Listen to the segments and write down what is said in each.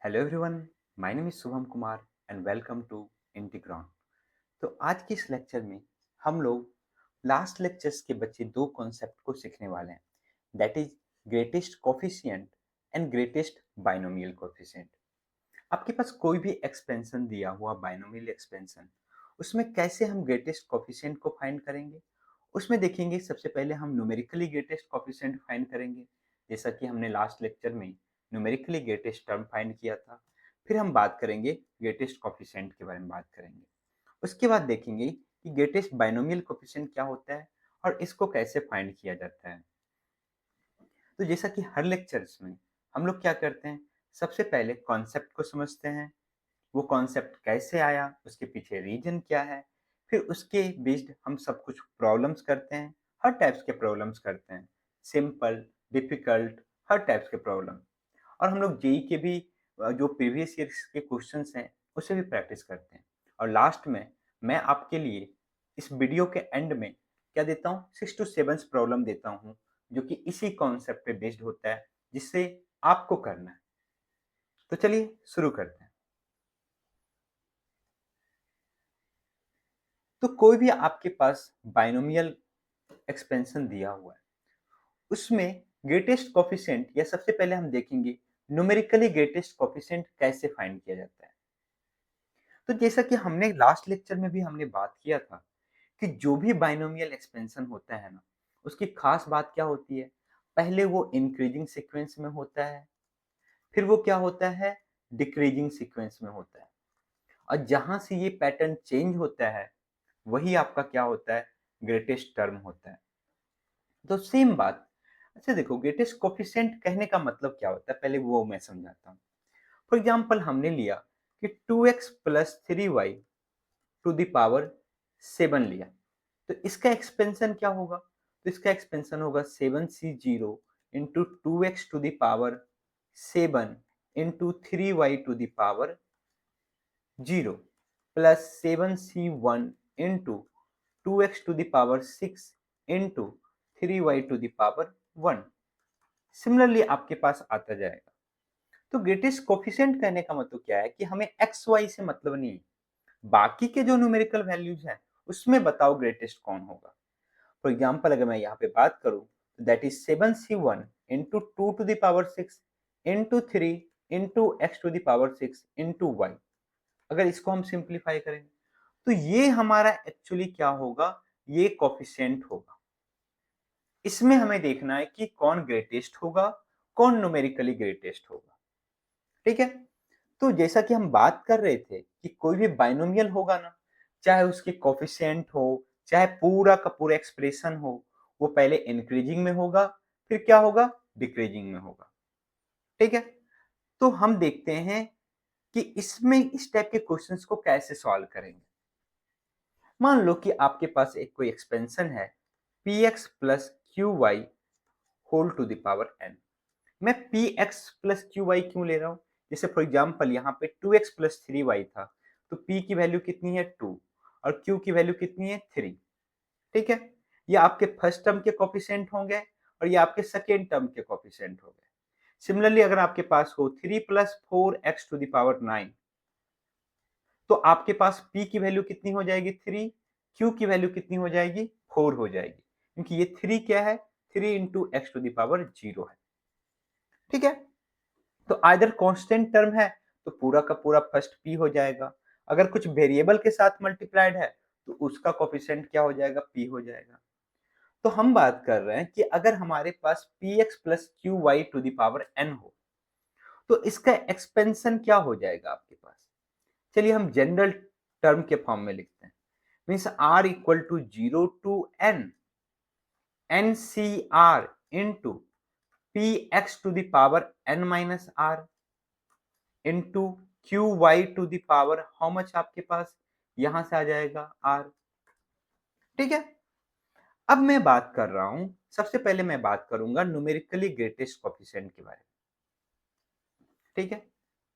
Hello everyone, my name is Shubham Kumar and welcome to Integron. तो आज के इस लेक्चर में हम लोग लास्ट लेक्चर्स के बच्चे दो कॉन्सेप्ट को सीखने वाले हैं। That is greatest coefficient and greatest binomial coefficient. आपके पास कोई भी एक्सपेंशन दिया हुआ बाइनोमियल एक्सपेंशन, उसमें कैसे हम ग्रेटेस्ट कोफिशिएंट को फाइंड करेंगे। उसमें देखेंगे सबसे पहले हम न्यूमेरिकली ग्रेटेस्ट कोफिशिएंट फाइंड करेंगे, जैसा कि हमने लास्ट लेक्चर में न्यूमेरिकली ग्रेटेस्ट टर्म फाइंड किया था। फिर हम बात करेंगे ग्रेटेस्ट कोफिशिएंट के बारे में बात करेंगे। उसके बाद देखेंगे कि ग्रेटेस्ट बाइनोमियल कोफिशिएंट क्या होता है और इसको कैसे फाइंड किया जाता है। तो जैसा कि हर लेक्चर्स में हम लोग क्या करते हैं, सबसे पहले कॉन्सेप्ट को समझते हैं, वो कॉन्सेप्ट कैसे आया, उसके पीछे रीजन क्या है। फिर उसके बेस्ड हम सब कुछ प्रॉब्लम्स करते हैं, हर टाइप्स के प्रॉब्लम्स करते हैं, सिंपल, डिफिकल्ट, हर टाइप्स के प्रॉब्लम। और हम लोग जेई के भी जो प्रीवियस ईयर्स के क्वेश्चंस हैं उसे भी प्रैक्टिस करते हैं। और लास्ट में मैं आपके लिए इस वीडियो के एंड में क्या देता हूँ, 6 to 7 प्रॉब्लम देता हूँ जो कि इसी कॉन्सेप्ट पे बेस्ड होता है, जिससे आपको करना है। तो चलिए शुरू करते हैं। तो कोई भी आपके पास बाइनोमियल एक्सपेंशन दिया हुआ है, उसमें ग्रेटेस्ट कोफिशिएंट या सबसे पहले हम देखेंगे न्यूमेरिकली ग्रेटेस्ट कोफिशिएंट कैसे फाइंड किया जाता है। तो जैसा कि हमने लास्ट लेक्चर में भी हमने बात किया था कि जो भी बाइनोमियल एक्सपेंशन होता है ना, उसकी खास बात क्या होती है, पहले वो इंक्रीजिंग सीक्वेंस में होता है, फिर वो क्या होता है, डिक्रीजिंग सीक्वेंस में होता है। और जहां से ये पैटर्न चेंज होता है, वही आपका क्या होता है, ग्रेटेस्ट टर्म होता है। तो सेम बात। अच्छा देखो, ग्रेटेस्ट कोफिशिएंट कहने का मतलब क्या होता है, पहले वो मैं समझाता हूँ। फॉर एग्जाम्पल हमने लिया कि 2x plus 3y to the power 7 लिया, तो इसका एक्सपेंशन क्या होगा, तो इसका एक्सपेंशन होगा 7c0 into 2x to the power 7 into 3y to the power 0 plus 7c1 into 2x to the power 6 into 3y to the power 1। Similarly आपके पास आता जाएगा। तो ग्रेटेस्ट कोफिशिएंट कहने का मतलब क्या है कि हमें एक्स वाई से मतलब नहीं है, बाकी के जो न्यूमेरिकल वैल्यूज हैं उसमें बताओ ग्रेटेस्ट कौन होगा। फॉर एग्जाम्पल अगर मैं यहाँ पे बात करूँ, that is 7c1 into 2 to the power 6 into 3 into x to the power 6 into Y. अगर इसको हम सिंप्लीफाई करें तो ये हमारा एक्चुअली क्या होगा, ये कोफिशिएंट होगा। इसमें हमें देखना है कि कौन ग्रेटेस्ट होगा, कौन न्यूमेरिकली ग्रेटेस्ट होगा। ठीक है। तो जैसा कि हम बात कर रहे थे कि कोई भी बाइनोमियल होगा ना, चाहे उसकी कोफिशिएंट हो, चाहे पूरा का पूरा एक्सप्रेशन हो, वो पहले इंक्रीजिंग में होगा, फिर क्या होगा, डिक्रीजिंग में होगा। ठीक है। तो हम देखते हैं कि इसमें इस टाइप के क्वेश्चंस को कैसे सॉल्व करेंगे। मान लो कि आपके पास एक कोई एक्सपेंशन है p x plus Q y whole to the power n. मैं p x plus Q y क्यों ले रहा हूँ, जैसे फॉर एग्जाम्पल यहाँ पे 2x प्लस 3y था, तो p की वैल्यू कितनी है 2 और q की वैल्यू कितनी है 3। ठीक है। ये आपके फर्स्ट टर्म के कोफिशिएंट होंगे और ये आपके सेकेंड टर्म के कोफिशिएंट हो गए। सिमिलरली अगर आपके पास हो 3 plus 4x to the power 9, तो आपके पास p की वैल्यू कितनी हो जाएगी 3, q की वैल्यू कितनी हो जाएगी 4 हो जाएगी, क्योंकि ये 3 क्या है, 3 into x to the power 0 है। ठीक है। तो आइदर कांस्टेंट टर्म है तो पूरा का पूरा फर्स्ट p हो जाएगा, अगर कुछ वेरिएबल के साथ मल्टीप्लाइड है तो उसका कोफिशिएंट क्या हो जाएगा, p हो जाएगा। तो हम बात कर रहे हैं कि अगर हमारे पास px plus Q Y to the power n हो, तो इसका एक्सपेंशन क्या हो जाएगा आपके पास। चलिए हम जनरल टर्म के फॉर्म में लिखते हैं, means r equal to 0 to n ncr into px to the power n minus r into Q Y to the power how much आपके पास, यहां से आ जाएगा r। ठीक है। अब मैं बात कर रहा हूं, सबसे पहले मैं बात करूंगा न्यूमेरिकली ग्रेटेस्ट कोफिशिएंट के बारे में। ठीक है।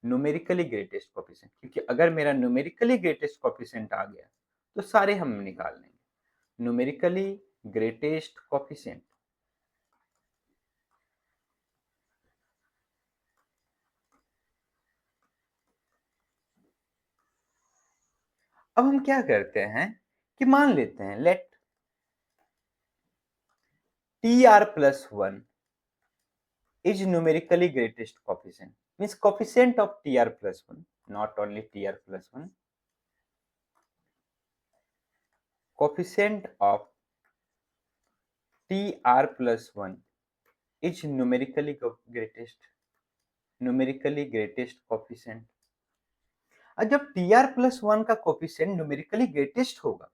न्यूमेरिकली ग्रेटेस्ट कोफिशिएंट, क्योंकि अगर मेरा न्यूमेरिकली ग्रेटेस्ट कोफिशिएंट आ गया तो सारे हम निकाल लेंगे। न्यूमेरिकली ग्रेटेस्ट कोफिशिएंट, अब हम क्या करते हैं कि मान लेते हैं late tr+1 is numerically greatest coefficient, means coefficient of tr+1, not only tr+1, coefficient of tr+1 is numerically greatest coefficient। और जब tr+1 का कोफिशिएंट न्यूमेरिकली ग्रेटेस्ट होगा,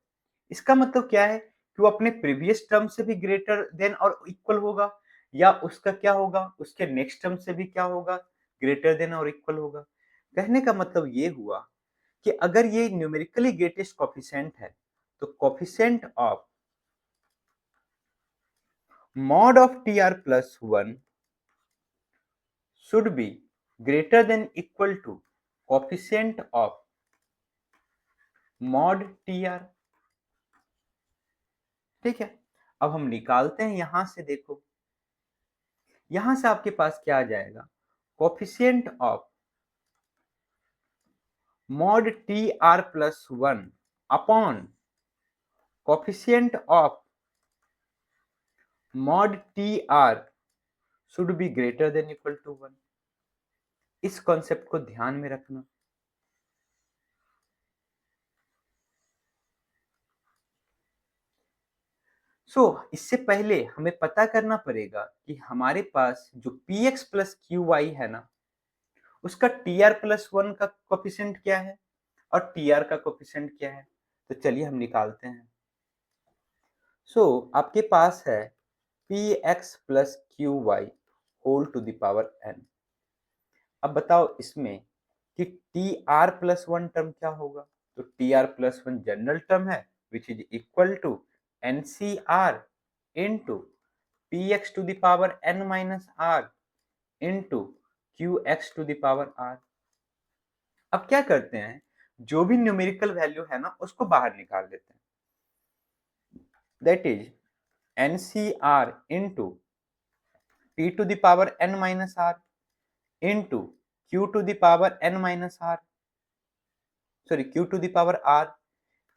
इसका मतलब क्या है कि वो अपने प्रीवियस टर्म से भी ग्रेटर देन और इक्वल होगा, या उसका क्या होगा, उसके नेक्स्ट टर्म से भी क्या होगा, ग्रेटर देन और इक्वल होगा। कहने का मतलब ये हुआ कि अगर ये न्यूमेरिकली ग्रेटेस्ट कोफिशिएंट है, तो coefficient of mod of tr+1 should be greater than equal to coefficient of mod tr। ठीक है, अब हम निकालते हैं यहां से, देखो यहां से आपके पास क्या आ जाएगा, coefficient of mod tr+1 upon coefficient of mod tr should be greater than equal to 1। इस कॉन्सेप्ट को ध्यान में रखना। इससे पहले हमें पता करना पड़ेगा कि हमारे पास जो px प्लस qy है ना, उसका tr+1 का कोफिशिएंट क्या है और tr का कोफिशिएंट क्या है। तो चलिए हम निकालते हैं। आपके पास है px plus qy whole to the power n। अब बताओ इसमें कि tr+1 टर्म क्या होगा। तो tr+1 जनरल टर्म है which is equal to ncr into px to the power n minus r into qx to the power r। अब क्या करते हैं, जो भी न्यूमेरिकल वैल्यू है ना उसको बाहर निकाल लेते हैं। That is ncr into p to the power n minus r into q to the power n minus r, sorry q to the power r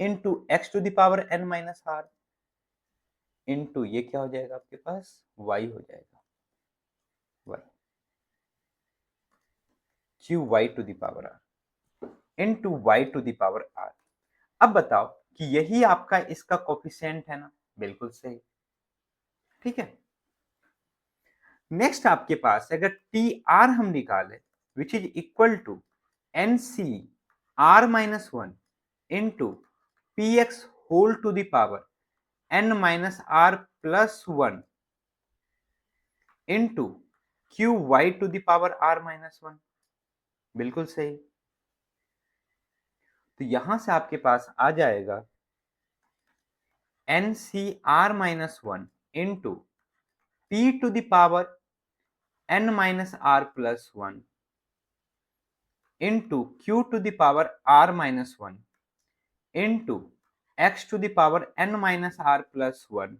into x to the power n minus r into ये क्या हो जाएगा आपके पास y हो जाएगा, y qy to the power r into y to the power r। अब बताओ कि यही आपका इसका कोफिशिएंट है ना, बिल्कुल सही। ठीक है, नेक्स्ट आपके पास अगर टी आर हम निकाले which is equal to N C R minus one into P X whole to the power N minus are plus one into Q Y to the power R minus one, बिल्कुल सही। तो यहां से आपके पास आ जाएगा N C R minus one into P to the power n minus r plus 1 into q to the power r minus 1 into x to the power n minus r plus 1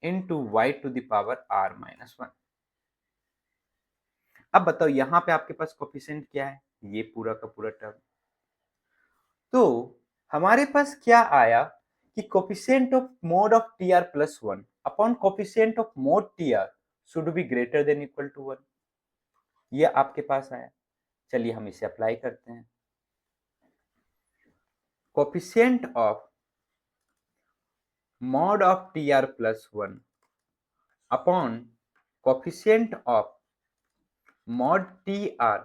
into y to the power r minus 1। अब बताओ यहां पे आपके पास coefficient क्या है, ये पूरा का पूरा टर्म। तो हमारे पास क्या आया कि coefficient of mod of tr+1 upon coefficient of mod tr should be greater than equal to 1, ये आपके पास आया। चलिए हम इसे अप्लाई करते हैं। Coefficient of mod of tr+1 upon coefficient of mod tr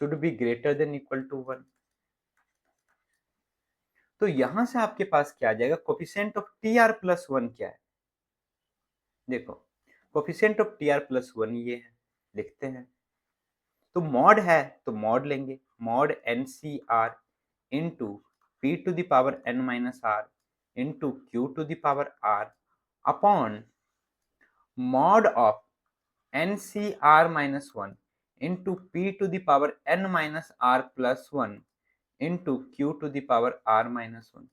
should be greater than equal to 1। तो यहां से आपके पास क्या आ जाएगा, कोफिशिएंट ऑफ tr+1 क्या है, देखो कोफिशिएंट ऑफ tr+1 ये है, लिखते हैं। तो मॉड है तो मॉड लेंगे, mod ncr into P to the power n minus R into Q to the power R upon mod of ncr minus 1 into p to the power n minus r plus 1 into q to the power r minus 1।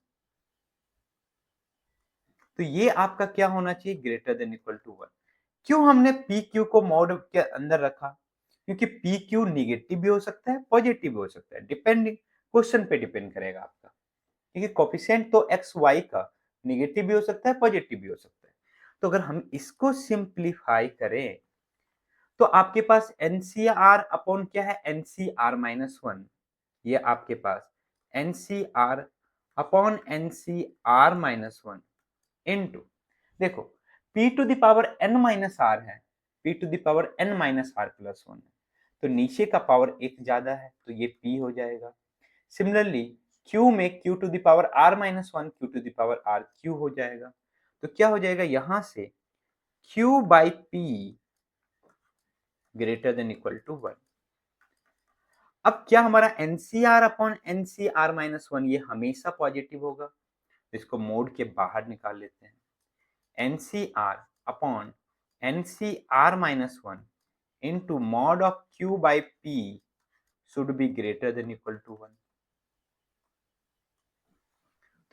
तो ये आपका क्या होना चाहिए, greater than equal to 1। क्यों हमने P Q को mod के अंदर रखा, क्योंकि पी क्यू निगेटिव भी हो सकता है पॉजिटिव भी हो सकता है, डिपेंडिंग क्वेश्चन पे डिपेंड करेगा आपका। देखिए कोफिशिएंट तो एक्स वाई का नेगेटिव भी हो सकता है, पॉजिटिव भी हो सकता है। तो अगर हम इसको सिंप्लीफाई करें तो आपके पास एनसीआर अपॉन क्या है, एनसीआर माइनस वन। ये आपके पास NCR upon NCR minus one into, देखो p to the power n minus r है, p to the power n minus are plus one है, तो नीचे का पावर एक ज्यादा है तो ये p हो जाएगा। सिमिलरली q में q to the power r minus one, q to the power r q हो जाएगा। तो क्या हो जाएगा यहां से q by p greater than equal to one. अब क्या हमारा NCR upon NCR minus one ये हमेशा पॉजिटिव होगा, इसको मोड के बाहर निकाल लेते हैं। NCR upon NCR minus one into mod of Q by P should be greater than equal to one.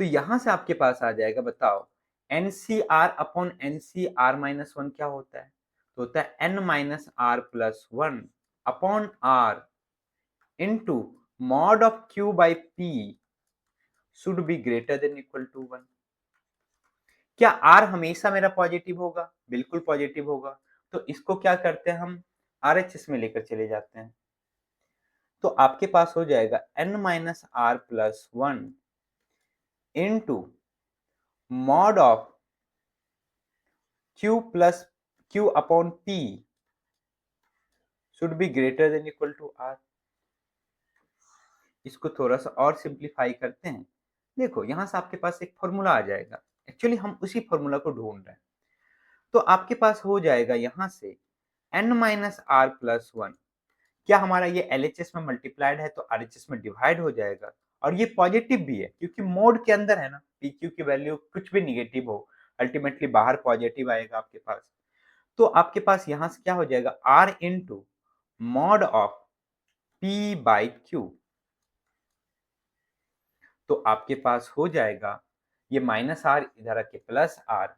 तो यहां से आपके पास आ जाएगा, बताओ NCR upon NCR minus one क्या होता है, तो होता है N minus are plus one upon R into mod of Q by P should be greater than equal to one. क्या आर हमेशा मेरा पॉजिटिव होगा, बिल्कुल पॉजिटिव होगा। तो इसको क्या करते हैं हम आरएचएस में लेकर चले जाते हैं, तो आपके पास हो जाएगा N minus are plus one into mod of Q plus Q upon P should be greater than equal to R. इसको थोड़ा सा और सिंप्लीफाई करते हैं, देखो यहां से आपके पास एक फॉर्मूला आ जाएगा, एक्चुअली हम उसी फॉर्मूला को ढूंढ रहे हैं। तो आपके पास हो जाएगा यहां से n minus are plus one, क्या हमारा ये एलएचएस में मल्टीप्लाइड है तो आरएचएस में डिवाइड हो जाएगा, और ये पॉजिटिव भी है क्योंकि मोड के अंदर है ना, पीक्यू की वैल्यू कुछ भी निगेटिव हो अल्टीमेटली बाहर पॉजिटिव आएगा आपके पास। तो आपके पास यहां से क्या हो जाएगा R into mod of P by Q. तो आपके पास हो जाएगा ये माइनस आर इधर आके प्लस आर,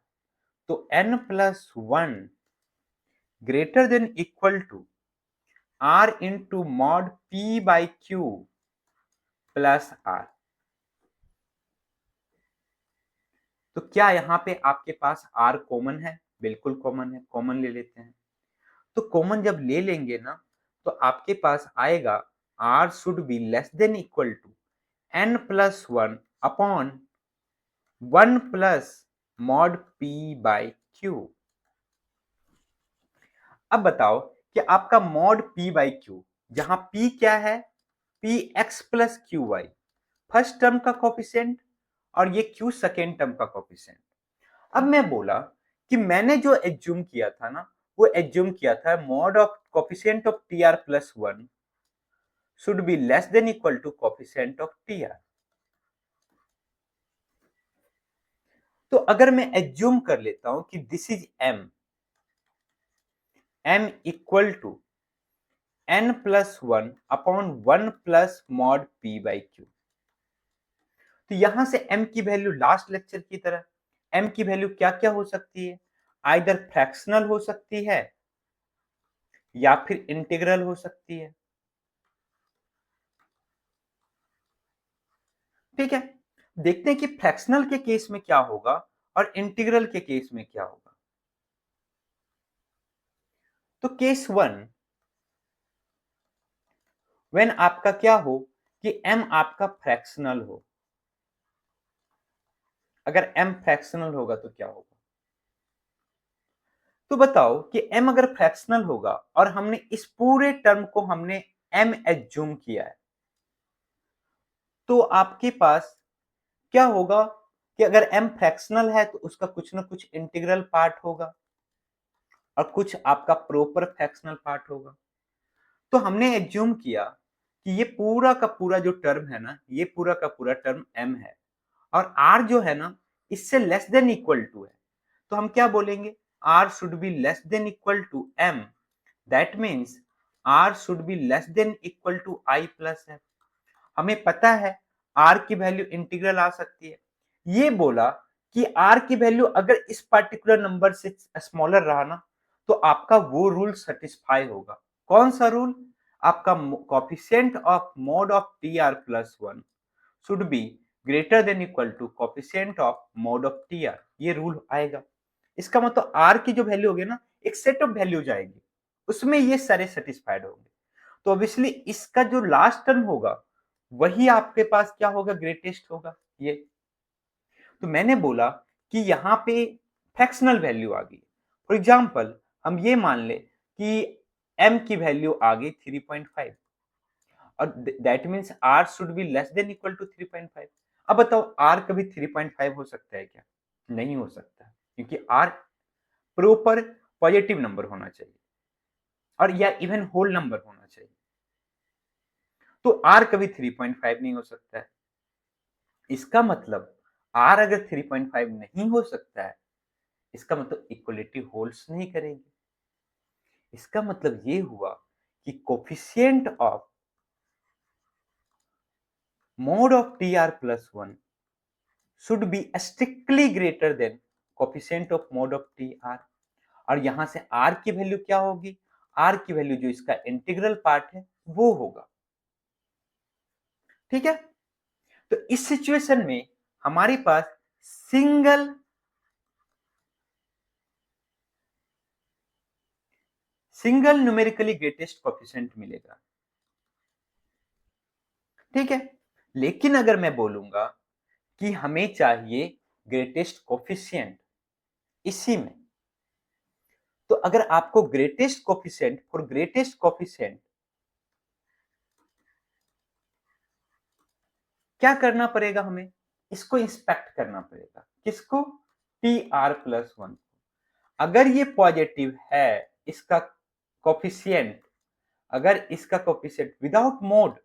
तो n plus one greater than equal to r into mod p by Q plus r। तो क्या यहाँ पे आपके पास r कॉमन है, बिल्कुल कॉमन है, कॉमन ले लेते हैं। तो कॉमन जब ले लेंगे ना तो आपके पास आएगा r should be less than equal to n plus one upon one plus mod p by q. अब बताओ कि आपका मॉड p बाई क्यू, जहां p क्या है, p x plus Q y first term का कोफिशिएंट और ये q सेकेंड टर्म का कोफिशिएंट। अब मैं बोला कि मैंने जो एज्यूम किया था ना, वो एज्यूम किया था mod of coefficient of t r plus one should be less than equal to coefficient of t r. तो अगर मैं एज्यूम कर लेता हूं कि this is m equal to n plus one upon one plus mod p by Q, तो यहां से m की वैल्यू लास्ट लेक्चर की तरह m की वैल्यू क्या क्या हो सकती है, आइदर फ्रैक्शनल हो सकती है या फिर इंटीग्रल हो सकती है। ठीक है, देखते हैं कि फ्रैक्शनल के केस में क्या होगा और इंटीग्रल के केस में क्या होगा। तो केस वन, व्हेन आपका क्या हो कि m आपका फ्रैक्शनल हो, अगर m फ्रैक्शनल होगा तो क्या होगा। तो बताओ कि m अगर फ्रैक्शनल होगा और हमने इस पूरे टर्म को हमने m एज्यूम किया है, तो आपके पास क्या होगा कि अगर m फ्रैक्शनल है तो उसका कुछ ना कुछ इंटीग्रल पार्ट होगा और कुछ आपका प्रॉपर फ्रैक्शनल पार्ट होगा। तो हमने एज्यूम किया कि ये पूरा का पूरा जो टर्म है ना, ये पूरा का पूरा टर्म m है और r जो है ना इससे लेस देन इक्वल टू है, तो हम क्या बोलेंगे r should be less than equal to m, that means r should be less than equal to i plus f। हमें पता है r की वैल्यू इंटीग्रल आ सकती है, ये बोला कि r की वैल्यू अगर इस पर्टिकुलर नंबर से स्मॉलर रहा ना तो आपका वो रूल सेटिस्फाई होगा। कौन सा रूल, आपका coefficient of mod of t r plus one should be greater than equal to coefficient of mod of t r, ये रूल आएगा। इसका मतलब आर की जो वैल्यू होगी ना, एक सेट ऑफ वैल्यू जाएगी, उसमें ये सारे सेटिस्फाइड होंगे। तो ऑब्वियसली इसका जो लास्ट टर्म होगा वही आपके पास क्या होगा, ग्रेटेस्ट होगा ये। तो मैंने बोला कि यहाँ पे फ्रैक्शनल वैल्यू आ गई। फॉर एग्जाम्पल हम ये मान ले कि m की वैल्यू आ गई 3.5 और that means r should be less than equal to 3.5। अब बताओ r कभी 3.5 हो सकता है क्या? नहीं हो सकता, क्योंकि r प्रॉपर पॉजिटिव नंबर होना चाहिए और या इवन होल नंबर होना चाहिए। तो r कभी 3.5 नहीं हो सकता है। इसका मतलब r अगर 3.5 नहीं हो सकता है, इसका मतलब इक्वलिटी होल्ड्स नहीं करेगी। इसका मतलब ये हुआ कि coefficient of mod of tr plus 1 should be strictly greater than coefficient of mod of tr। और यहां से r की वैल्यू क्या होगी? r की वैल्यू जो इसका इंटीग्रल पार्ट है वो होगा। ठीक है, तो इस सिचुएशन में हमारे पास सिंगल न्यूमेरिकली ग्रेटेस्ट कोफिशिएंट मिलेगा। ठीक है, लेकिन अगर मैं बोलूंगा कि हमें चाहिए ग्रेटेस्ट कोफिशिएंट इसी में, तो अगर आपको greatest coefficient for greatest coefficient क्या करना पड़ेगा, हमें इसको इंस्पेक्ट करना पड़ेगा। किसको? T r plus one. अगर ये पॉजिटिव है इसका कोफिशिएंट, अगर इसका कोफिशिएंट विदाउट मोड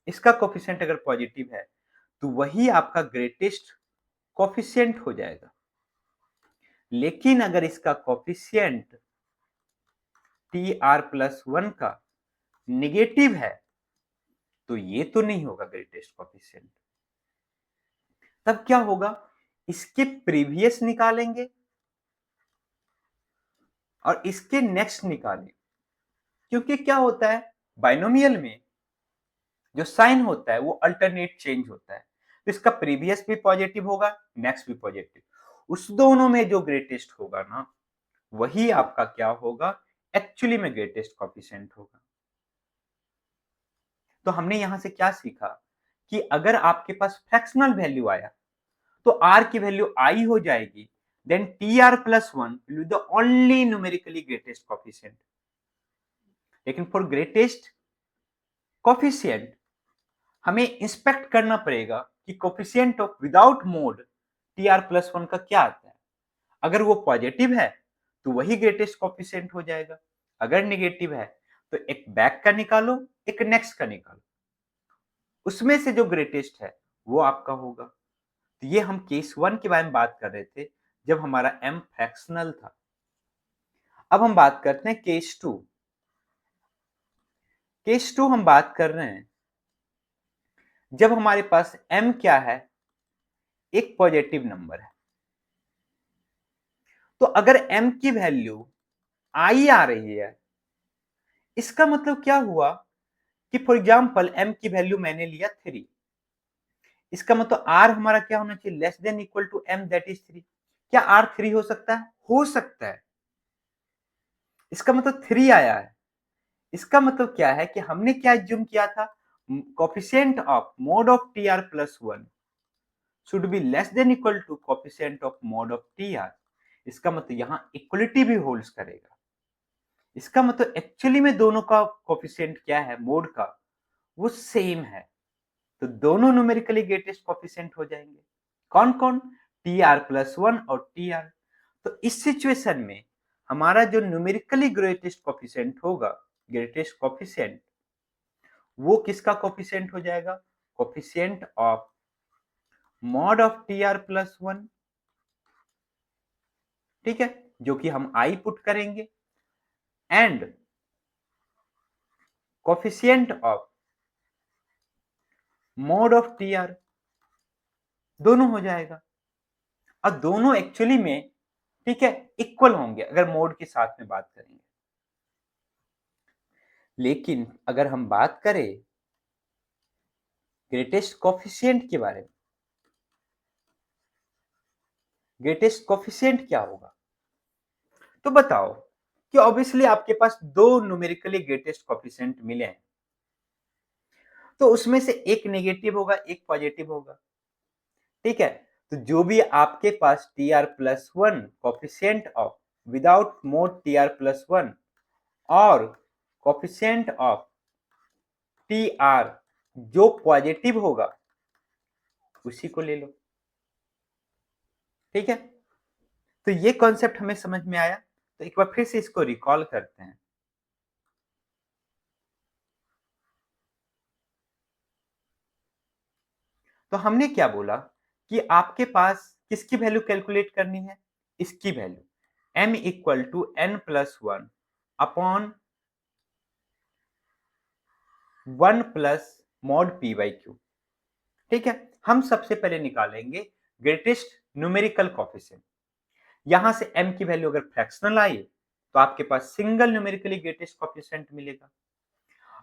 इसका कोफिशिएंट अगर पॉजिटिव है तो वही आपका ग्रेटेस्ट कोफिशिएंट हो जाएगा। लेकिन अगर इसका coefficient t r plus one का निगेटिव है तो ये तो नहीं होगा ग्रेटेस्ट कोफिशिएंट। तब क्या होगा, इसके प्रीवियस निकालेंगे और इसके नेक्स्ट निकालेंगे। क्योंकि क्या होता है बाइनोमियल में जो साइन होता है वो अल्टरनेट चेंज होता है, तो इसका प्रीवियस भी पॉजिटिव होगा, नेक्स्ट भी पॉजिटिव। उस दोनों में जो ग्रेटेस्ट होगा ना, वही आपका क्या होगा, एक्चुअली में ग्रेटेस्ट कोफिशिएंट होगा। तो हमने यहां से क्या सीखा कि अगर आपके पास फ्रैक्शनल वैल्यू आया तो r की वैल्यू आई हो जाएगी, then tr plus one will be the only numerically greatest coefficient. लेकिन फॉर ग्रेटेस्ट कोफिशिएंट हमें इंस्पेक्ट करना पड़ेगा कि coefficient of without mod tr plus one का क्या आता है। अगर वो पॉजिटिव है तो वही ग्रेटेस्ट कोफिशिएंट हो जाएगा, अगर नेगेटिव है तो एक बैक का निकालो, एक नेक्स्ट का निकालो, उसमें से जो ग्रेटेस्ट है वो आपका होगा। तो ये हम केस वन के बारे में बात कर रहे थे जब हमारा m फ्रैक्शनल था। अब हम बात करते हैं केस टू। केस टू हम बात कर रहे हैं जब हमारे पास m क्या है, एक पॉजिटिव नंबर है। तो अगर m की वैल्यू आई आ रही है, इसका मतलब क्या हुआ कि फॉर एग्जाम्पल m की वैल्यू मैंने लिया 3, इसका मतलब r हमारा क्या होना चाहिए, less than equal to m that is 3। क्या r 3 हो सकता है? हो सकता है। इसका मतलब 3 आया है। इसका मतलब क्या है कि हमने क्या एज्यूम किया था, coefficient of mod of t r plus one should be less than equal to coefficient of mod of t r. इसका मतलब यहां इक्वलिटी भी होल्ड्स करेगा। इसका मतलब एक्चुअली में दोनों का कोफिशिएंट क्या है, मोड का, वो सेम है। तो दोनों न्यूमेरिकली ग्रेटेस्ट कोफिशिएंट हो जाएंगे। कौन कौन? टी आर प्लस वन और टी आर। तो इस सिचुएशन में हमारा जो न्यूमेरिकली ग्रेटेस्ट कोफिशिएंट होगा, ग्रेटेस्ट कोफिशिएंट, वो किसका कोफिशिएंट हो जाएगा, coefficient of mod of t r plus one. ठीक है, जो कि हम आई पुट करेंगे, and coefficient of mod of t are, दोनों हो जाएगा। और दोनों एक्चुअली में ठीक है इक्वल होंगे अगर मोड के साथ में बात करेंगे। लेकिन अगर हम बात करें ग्रेटेस्ट कोफिशिएंट के बारे में। ग्रेटेस्ट कोफिशिएंट क्या होगा? तो बताओ कि ऑब्वियसली आपके पास दो न्यूमेरिकली ग्रेटेस्ट कोफिशिएंट मिले हैं, तो उसमें से एक नेगेटिव होगा, एक पॉजिटिव होगा। ठीक है, तो जो भी आपके पास t r plus one coefficient of without mod t r plus one और कोफिशिएंट ऑफ टी आर जो पॉजिटिव होगा उसी को ले लो। ठीक है, तो ये कॉन्सेप्ट हमें समझ में आया। तो एक बार फिर से इसको रिकॉल करते हैं। तो हमने क्या बोला कि आपके पास किसकी वैल्यू कैलकुलेट करनी है? इसकी value m equal to n plus one upon one plus mod p by q. ठीक है, हम सबसे पहले निकालेंगे ग्रेटेस्ट न्यूमेरिकल कोफिशिएंट। यहां से m की वैल्यू अगर फ्रैक्शनल आई तो आपके पास सिंगल न्यूमेरिकली ग्रेटेस्ट कोफिशिएंट मिलेगा।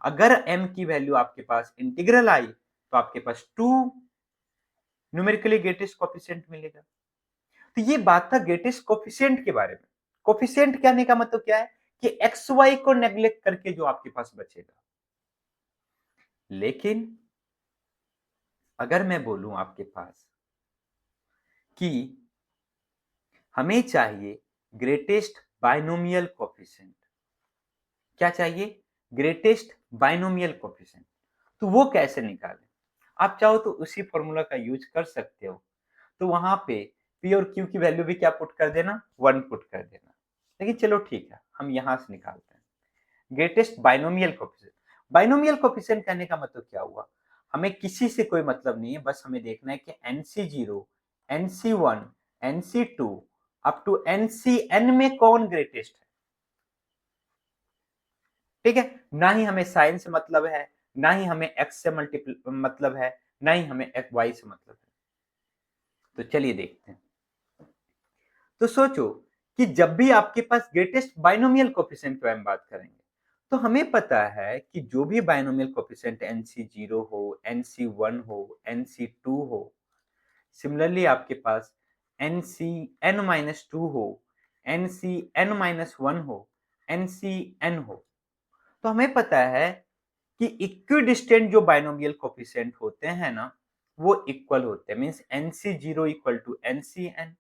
अगर m की वैल्यू आपके पास इंटीग्रल आई तो आपके पास टू न्यूमेरिकली ग्रेटेस्ट कोफिशिएंट मिलेगा। तो ये बात था ग्रेटेस्ट कोफिशिएंट के बारे में। कोफिशिएंट कहने का मतलब क्या है कि एक्स वाई को नेग्लेक्ट करके जो आपके पास बचेगा। लेकिन अगर मैं बोलूं आपके पास कि हमें चाहिए ग्रेटेस्ट बाइनोमियल कोफिशिएंट, क्या चाहिए? Greatest binomial coefficient. तो वो कैसे निकालें? आप चाहो तो उसी फॉर्मूला का यूज कर सकते हो। तो वहां पे पी और क्यू की वैल्यू भी क्या पुट कर देना? वन पुट कर देना। लेकिन चलो ठीक है, हम यहां से निकालते हैं greatest binomial coefficient. Binomial coefficient कहने का मतलब क्या हुआ? हमें किसी से कोई मतलब नहीं है, बस हमें देखना है कि NC0, NC1, NC2 up to NCN में कौन ग्रेटेस्ट है। ठीक है, ना ही हमें साइन से मतलब है, ना ही हमें एक्स से मल्टीपल मतलब है, ना ही हमें एक्स वाई से मतलब है। तो चलिए देखते हैं। तो सोचो कि जब भी आपके पास ग्रेटेस्ट बाइनोमियल कोफिशिएंट की हम बात करेंगे तो हमें पता है कि जो भी बाइनोमियल कोफिशिएंट NC0 हो, NC1 हो, NC2 हो, सिमिलरली आपके पास NCN-2 हो, NCN-1 हो, NCN हो, तो हमें पता है कि इक्विडिस्टेंट जो बाइनोमियल कोफिशिएंट होते हैं ना वो इक्वल होते हैं। Means NC0 equal to NCN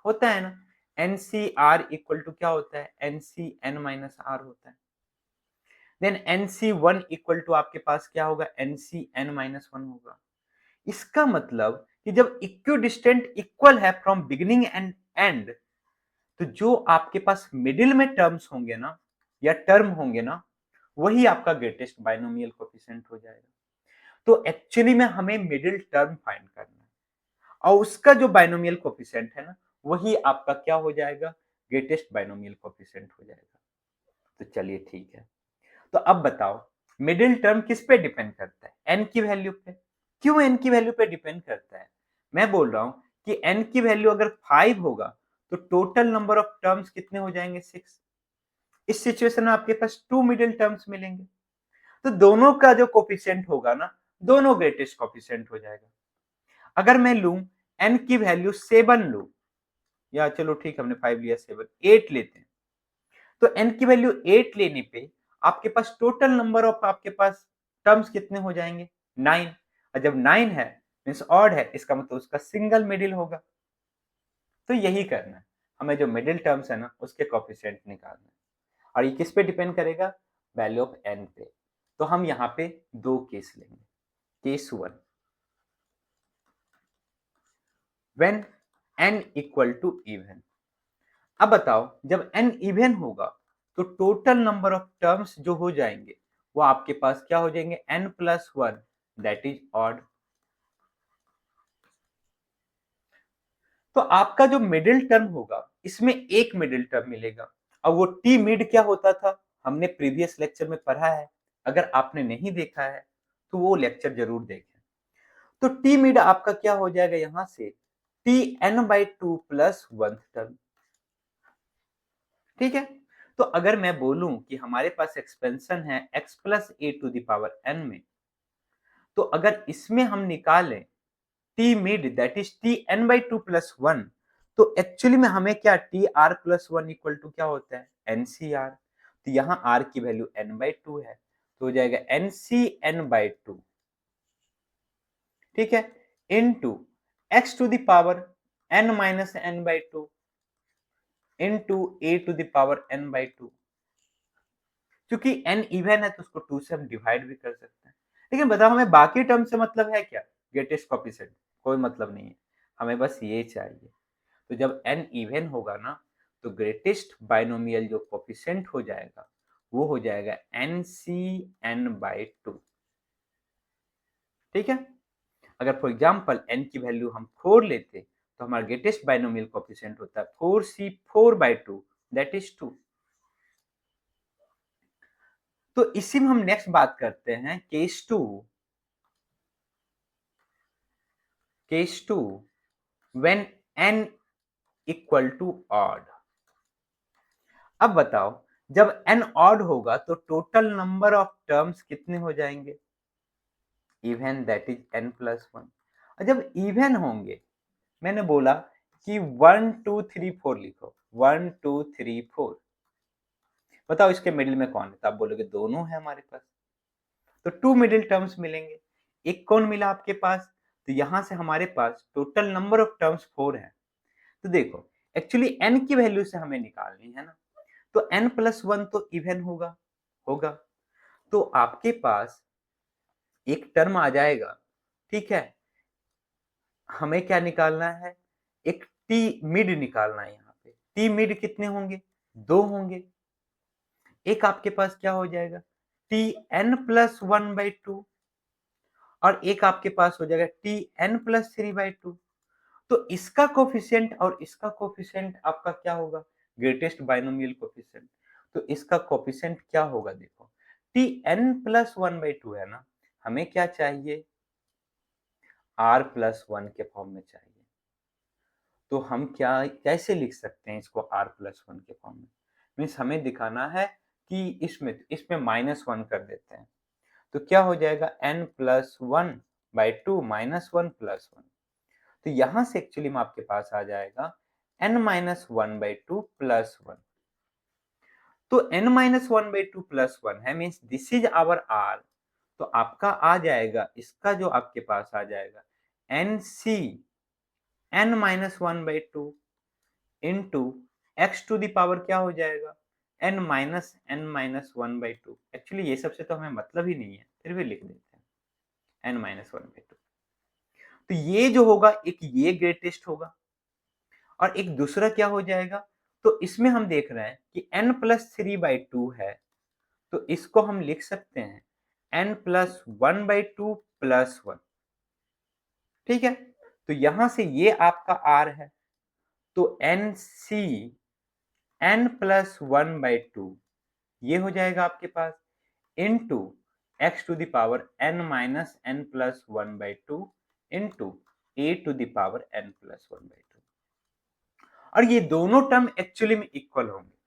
होता है ना। NCR इक्वल टू क्या होता है? NCN-R होता है। देन NC1 इक्वल टू आपके पास क्या होगा? NCN-1 होगा। इसका मतलब कि जब इक्विडिस्टेंट इक्वल है फ्रॉम बिगिनिंग एंड एंड, तो जो आपके पास मिडिल में टर्म्स होंगे ना या टर्म होंगे ना वही आपका ग्रेटेस्ट बाइनोमियल कोफिशिएंट हो जाएगा। तो एक्चुअली में हमें मिडिल टर्म फाइंड करना है और उसका जो बाइनोमियल कोफिशिएंट है ना वही आपका क्या हो जाएगा? ग्रेटेस्ट बाइनोमियल कोफिशिएंट हो जाएगा। तो चलिए ठीक है, तो अब बताओ मिडिल टर्म किस पे डिपेंड करता है? एन की वैल्यू पे। क्यों एन की वैल्यू पे डिपेंड करता है? मैं बोल रहा हूं कि एन की वैल्यू अगर 5 होगा तो टोटल नंबर ऑफ टर्म्स कितने हो जाएंगे? 6। इस सिचुएशन में आपके पास टू मिडिल टर्म्स मिलेंगे, तो दोनों का जो कोफिशिएंट होगा ना दोनों ग्रेटेस्ट कोफिशिएंट हो जाएगा। अगर मैं लूं एन की वैल्यू 7 लूं, या चलो ठीक हमने 5 लिया, 7 8 लेते हैं, तो एन की वैल्यू 8 लेने पे आपके पास टोटल नंबर ऑफ आपके पास टर्म्स कितने हो जाएंगे? 9। और जब 9 है मींस ऑड है, इसका मतलब उसका सिंगल मिडिल होगा। तो यही करना है, हमें जो मिडिल टर्म्स है ना उसके कोफिशिएंट निकालना है। और ये किस पे डिपेंड करेगा? वैल्यू ऑफ एन पे। तो हम यहाँ पे दो केस लेंगे। Case 1, when n equal to even. अब बताओ जब n इवन होगा तो टोटल नंबर ऑफ टर्म्स जो हो जाएंगे वो आपके पास क्या हो जाएंगे? n+1 that is odd. तो आपका जो मिडिल टर्म होगा इसमें एक मिडिल टर्म मिलेगा और वो टी मिड क्या होता था हमने प्रीवियस लेक्चर में पढ़ा है। अगर आपने नहीं देखा है तो वो लेक्चर जरूर देखें। तो टी मिड आपका क्या हो जाएगा? यहां से Tn/2 प्लस वन टर्म। ठीक है, तो अगर मैं बोलूं कि हमारे पास एक्सपेंशन है x plus a to the power n में, तो अगर इसमें हम निकालें t mid that is t n by two plus one, तो एक्चुअली में हमें क्या t r plus one equal to क्या होता है एन सी आर। तो यहाँ आर की वैल्यू एन बाई टू है, तो हो जाएगा N c n by two, ठीक है, into x to the power n minus n by two into a to the power n by two. क्योंकि n इवन है तो उसको 2 से हम डिवाइड भी कर सकते हैं। लेकिन बताओ हमें बाकी टर्म से मतलब है क्या? ग्रेटेस्ट कोएफिशिएंट कोई मतलब नहीं है, हमें बस ये चाहिए। तो जब n इवन होगा ना तो ग्रेटेस्ट बाइनोमियल जो कोएफिशिएंट हो जाएगा वो हो जाएगा NCn बाई टू, ठीक है। अगर फॉर एग्जाम्पल n की वैल्यू हम 4 लेते तो हमारा ग्रेटेस्ट बाइनोमियल कोएफिशिएंट होता है 4C4 by two that is 2। तो इसी में हम नेक्स्ट बात करते हैं case two when n equal to odd. अब बताओ जब n ऑड होगा तो टोटल नंबर ऑफ टर्म्स कितने हो जाएंगे? Even that is n plus one. और जब इवन होंगे मैंने बोला कि 1 2 3 4 लिखो 1 2 3 4। बताओ इसके मिडिल में कौन है? तो आप बोलोगे दोनों है हमारे पास, तो टू मिडिल टर्म्स मिलेंगे। एक कौन मिला आपके पास? तो यहां से हमारे पास टोटल नंबर ऑफ टर्म्स 4 है। तो देखो एक्चुअली n की वैल्यू से हमें निकालनी है ना, तो n प्लस वन तो इवन होगा होगा तो आपके पास एक टर्म आ जाएगा, ठीक है। हमें क्या निकालना है? एक टी मिड निकालना है। यहाँ पे टी मिड कितने होंगे? दो होंगे। एक आपके पास क्या हो जाएगा t n plus one by two, और एक आपके पास हो जाएगा t n plus three by two. तो इसका कोफिशिएंट और इसका कोफिशिएंट आपका क्या होगा? Greatest binomial coefficient. तो इसका कोफिशिएंट क्या होगा? देखो t n plus one by two है ना, हमें क्या चाहिए? आर प्लस वन के फॉर्म में चाहिए। तो हम क्या कैसे लिख सकते हैं इसको आर प्लस वन के फॉर्म में? मीन्स हमें दिखाना है कि इसमें माइनस वन कर देते हैं, तो क्या हो जाएगा n plus one by to minus one plus one. तो यहां से एक्चुअली में आपके पास आ जाएगा n minus one by two plus one. तो n minus one by two plus one है, means this is our r। तो आपका आ जाएगा, इसका जो आपके पास आ जाएगा N c n minus one by two into x to the power क्या हो जाएगा n minus n minus one by two. Actually ये सबसे तो हमें मतलब ही नहीं है, फिर भी लिख देते हैं n minus one by two. तो ये जो होगा एक ये ग्रेटेस्ट होगा और एक दूसरा क्या हो जाएगा? तो इसमें हम देख रहे हैं कि n plus three by two है, तो इसको हम लिख सकते हैं n plus one by two plus one, ठीक है। तो यहां से ये आपका r है, तो n c n plus one by two ये हो जाएगा आपके पास into x to the power n minus n plus one by two into a to the power n plus one by two. और ये दोनों टर्म एक्चुअली में इक्वल होंगे।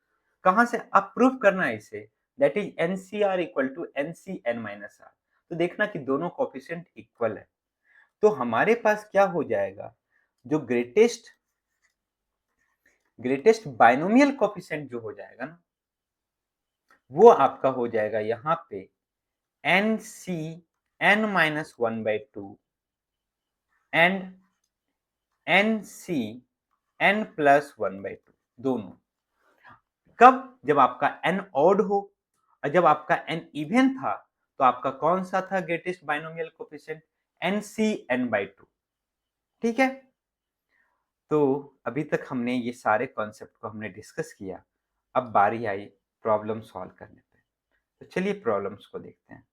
कहां से? अब प्रूफ करना है इसे, that is n C r equal to N c n minus r. तो देखना कि दोनों कोफिशिएंट इक्वल है, तो हमारे पास क्या हो जाएगा? जो ग्रेटेस्ट बाइनोमियल कोफिशिएंट जो हो जाएगा ना, वो आपका हो जाएगा यहाँ पे n c n minus one by two and n c n plus one by two, दोनों। कब? जब आपका n ऑड हो, और जब आपका n इवन था तो आपका कौन सा था greatest binomial coefficient? N c n by two, ठीक है। तो अभी तक हमने ये सारे कॉन्सेप्ट को हमने डिस्कस किया, अब बारी आई प्रॉब्लम सॉल्व करने पे। तो चलिए प्रॉब्लम्स को देखते हैं।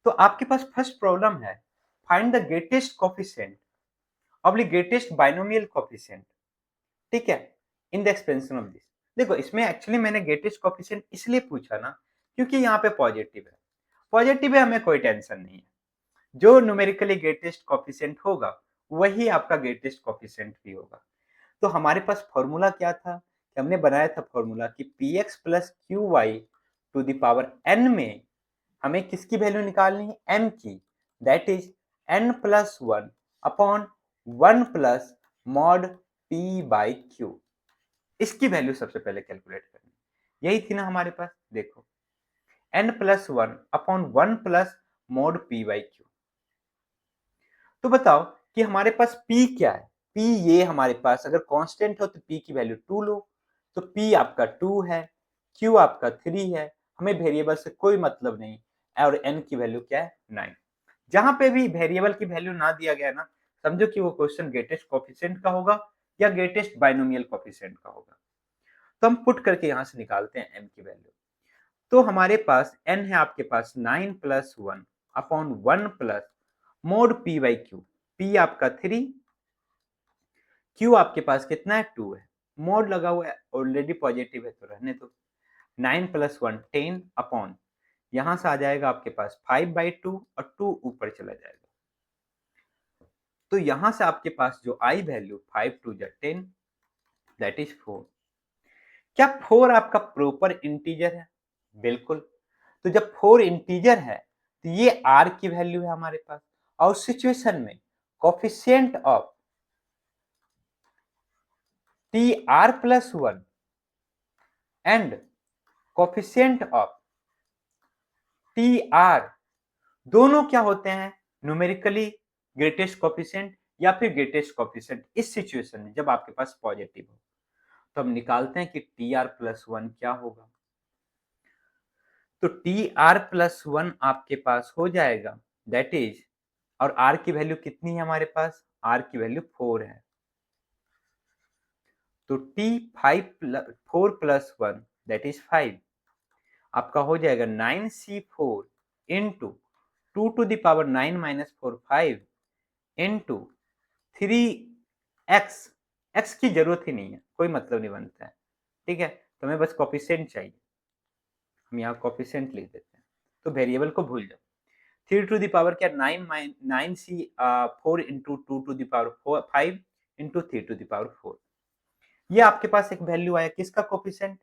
तो आपके पास फर्स्ट प्रॉब्लम है find the greatest coefficient oblique greatest binomial coefficient, ठीक है, इन द एक्सपेंशन ऑफ दिस। देखो इसमें एक्चुअली मैंने ग्रेटेस्ट कोफिशिएंट इसलिए पूछा ना क्योंकि यहाँ पे पॉजिटिव है। पॉजिटिव है, हमें कोई टेंशन नहीं है। जो न्यूमेरिकली ग्रेटेस्ट कोफिशिएंट होगा वही आपका ग्रेटेस्ट कोफिशिएंट भी होगा। तो हमारे पास फॉर्मूला क्या था कि हमने बनाया था फॉर्मूला कि px plus Q Y to the power n में हमें किसकी वैल्यू निकालनी है? m की। That is n plus 1 upon 1 plus mod p by q। इसकी वैल्यू सबसे पहले कैलकुलेट करनी, यही थी ना हमारे पास। देखो n plus 1 upon 1 plus mod p by q। तो बताओ कि हमारे पास p क्या है। p ये हमारे पास अगर कांस्टेंट हो तो p की वैल्यू 2 लो, तो p आपका 2 है, q आपका 3 है, हमें वेरिएबल से कोई मतलब नहीं, और n की वैल्यू क्या है 9। जहां पे भी वेरिएबल की वैल्यू ना दिया गया ना, समझो कि वो क्वेश्चन ग्रेटेस्ट कोएफिशिएंट का होगा या ग्रेटेस्ट बाइनोमियल कोएफिशिएंट का होगा। तो हम पुट करके यहां से निकालते हैं n की वैल्यू। तो हमारे पास n है आपके पास 9 plus 1 upon 1 plus mode p by Q. p आपका 3, q आपके पास कितना है 2 है, मोड लगा हुआ है ऑलरेडी पॉजिटिव है तो रहने दो। 9 प्लस 1 10 अपॉन, यहां से आ जाएगा आपके पास 5/2 और 2 ऊपर चला जाएगा, तो यहां से आपके पास जो आई वैल्यू 5 2 10 दैट इज 4। क्या 4 आपका प्रॉपर इंटीजर है? बिल्कुल। तो जब 4 इंटीजर है तो ये r की वैल्यू है हमारे पास, और सिचुएशन में coefficient of t r plus 1 and coefficient of t are दोनों क्या होते हैं? न्यूमेरिकली ग्रेटेस्ट कोफिशिएंट या फिर ग्रेटेस्ट कोफिशिएंट इस सिचुएशन में जब आपके पास पॉजिटिव हो। तो हम निकालते हैं कि टी आर प्लस 1 क्या होगा। तो टी आर प्लस 1 आपके पास हो जाएगा दैट इज, और r की वैल्यू कितनी है हमारे पास? r की वैल्यू 4 है, तो फोर प्लस 1 दैट इज 5 आपका हो जाएगा 9c4 into 2 to the power 9 minus 4 5 into 3x। x की जरूरत ही नहीं है, कोई मतलब नहीं बनता है, ठीक है। तो हमें बस कोफिशिएंट चाहिए, हम यहाँ कोफिशिएंट लिख देते हैं, तो वेरिएबल को भूल जाओ। 3 टू द पावर क्या 9c4 into 2 to the power 5 into 3 to the power 4। ये आपके पास एक वैल्यू आया किसका coefficient?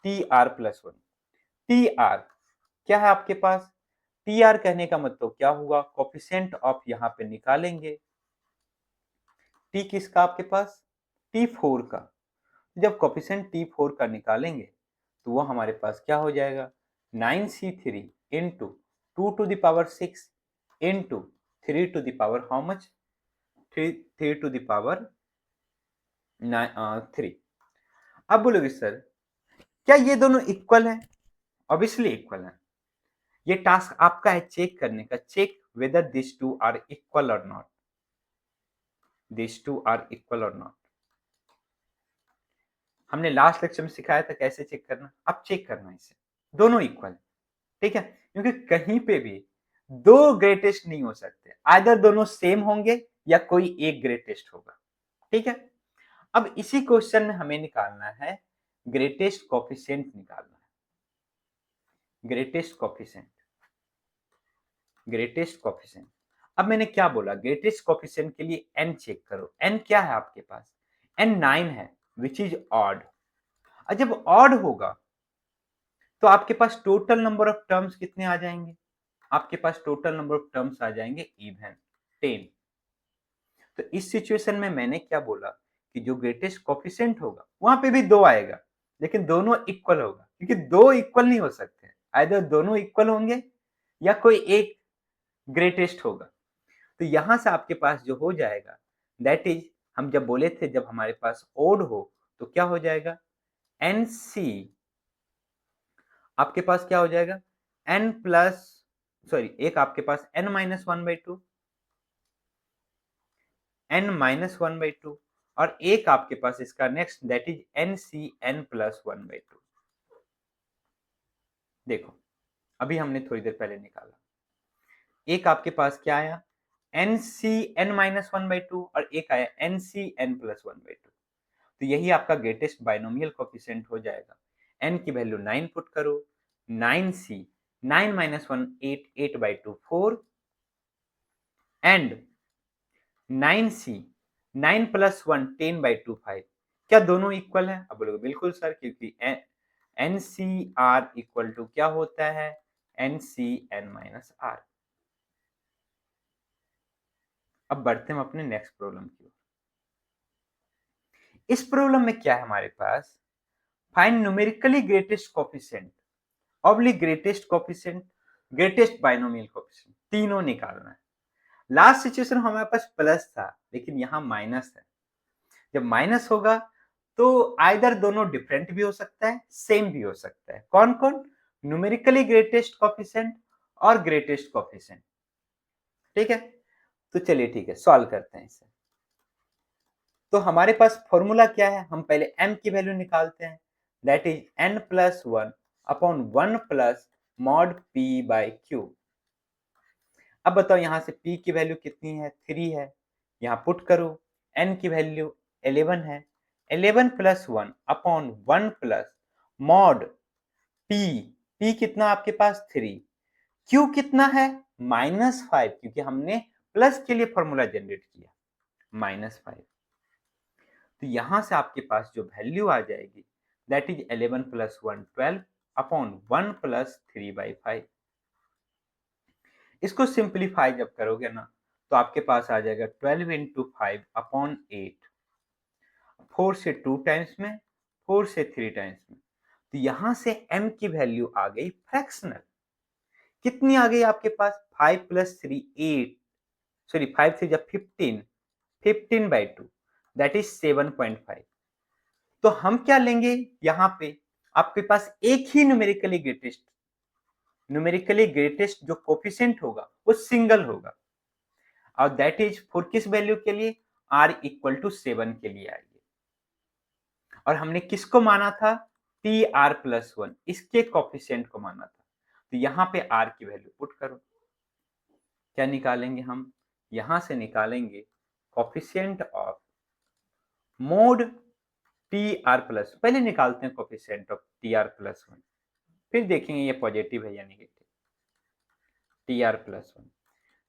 T r plus 1। T r क्या है आपके पास? टी आर कहने का मतलब क्या हुआ? कोफिशिएंट ऑफ यहाँ पे निकालेंगे, टी किसका आपके पास? T4 का। जब कोफिशिएंट T4 का निकालेंगे तो वो हमारे पास क्या हो जाएगा? 9c3 into 2 to the power 6 into 3 to the power how much? 3 to the power 3। अब बोलोगे सर क्या ये दोनों इक्वल है? ऑब्वियसली इक्वल है। ये टास्क आपका है चेक करने का, check whether this two are equal और नॉट, दिस टू आर इक्वल और नॉट। हमने लास्ट लेक्चर में सिखाया था कैसे चेक करना, अब चेक करना इसे, दोनों इक्वल, ठीक है। क्योंकि कहीं पे भी दो ग्रेटेस्ट नहीं हो सकते, आइदर दोनों सेम होंगे या कोई एक ग्रेटेस्ट होगा, ठीक है। अब इसी क्वेश्चन में हमें निकालना है ग्रेटेस्ट कोफिशिएंट निकालना है, ग्रेटेस्ट कोफिशिएंट, ग्रेटेस्ट कोफिशिएंट। अब मैंने क्या बोला? ग्रेटेस्ट कोफिशिएंट के लिए n चेक करो। n क्या है आपके पास? n 9 है विच इज ऑड। और जब ऑड होगा तो आपके पास टोटल नंबर ऑफ टर्म्स कितने आ जाएंगे? आपके पास टोटल नंबर ऑफ टर्म्स आ जाएंगे इवन 10। तो इस सिचुएशन में मैंने क्या बोला कि जो ग्रेटेस्ट कोफिशिएंट होगा वहां पे भी 2 आएगा, लेकिन दोनों इक्वल होगा, क्योंकि दो इक्वल नहीं हो सकते, आइदर दोनों इक्वल होंगे या कोई एक ग्रेटेस्ट होगा। तो यहां से आपके पास जो हो जाएगा दैट इज, हम जब बोले थे जब हमारे पास ओड हो तो क्या हो जाएगा? एन सी आपके पास क्या हो जाएगा? एन प्लस, सॉरी, एक आपके पास n माइनस 1/2, n माइनस 1/2, और एक आपके पास इसका next that is n c n plus 1/2। देखो अभी हमने थोड़ी देर पहले निकाला, एक आपके पास क्या आया? एन सी एन माइनस 1/2 और एक आया एन सी एन प्लस 1/2। तो यही आपका ग्रेटेस्ट बाइनोमियल कोफिशिएंट हो जाएगा। n की वैल्यू 9 पुट करो, 9c 9 minus 1 8 8/2 4 and 9c 9 plus 1 10/2 5। क्या दोनों इक्वल है? अब बोलोगे बिल्कुल सर, क्योंकि NCR इक्वल टू क्या होता है? NC n minus R। अब बढ़ते हैं हम अपने नेक्स्ट प्रॉब्लम की ओर। इस प्रॉब्लम में क्या है हमारे पास, find numerically greatest coefficient oblique greatest coefficient greatest binomial coefficient, तीनों निकालना है। लास्ट सिचुएशन हमारे पास प्लस था लेकिन यहाँ माइनस है। जब माइनस होगा तो आइदर दोनों डिफरेंट भी हो सकता है, सेम भी हो सकता है। कौन कौन, न्यूमेरिकली ग्रेटेस्ट कोफिशिएंट और ग्रेटेस्ट कोफिशिएंट। ठीक है, तो चलिए ठीक है, सॉल्व करते हैं इसे। तो हमारे पास फॉर्मूला क्या है, हम पहले m की वैल्यू निकालते हैं, that is n plus 1 upon 1 plus mod p by q। अब बताओ यहाँ से p की वैल्यू कितनी है, 3 है, यहाँ पुट करो, n की वैल्यू 11 है, 11 plus 1 upon 1 plus mod p, p कितना आपके पास 3, q कितना है -5, क्योंकि हमने प्लस के लिए फॉर्मूला जनरेट किया, -5। तो यहां से आपके पास जो वैल्यू आ जाएगी that is 11 plus 1 12 upon 1 plus 3/5। इसको सिंप्लीफाई जब करोगे ना तो आपके पास आ जाएगा 12 इंटू 5 अपॉन 8, 4 से 2 टाइम्स में, 4 से 3 टाइम्स में। तो यहां से m की वैल्यू आ गई फ्रैक्शनल, कितनी आ गई आपके पास, 5 प्लस 3 8, सॉरी 5 3 जब 15, 15/2 दैट इज 7.5। तो हम क्या लेंगे, यहाँ पे आपके पास एक ही न्यूमेरिकली ग्रेटेस्ट जो कोफिशिएंट होगा वो सिंगल होगा, और दैट इज फॉर किस वैल्यू के लिए, r इक्वल टू 7 के लिए आएगी। और हमने किसको माना था, tr प्लस 1, इसके कोफिशिएंट को माना था। तो यहाँ पे r की वैल्यू पुट करो, क्या निकालेंगे हम, यहां से निकालेंगे coefficient of mod tr plus, पहले निकालते हैं कोफिशिएंट ऑफ tr प्लस 1, फिर देखेंगे ये पॉजिटिव है या नेगेटिव। tr प्लस 1,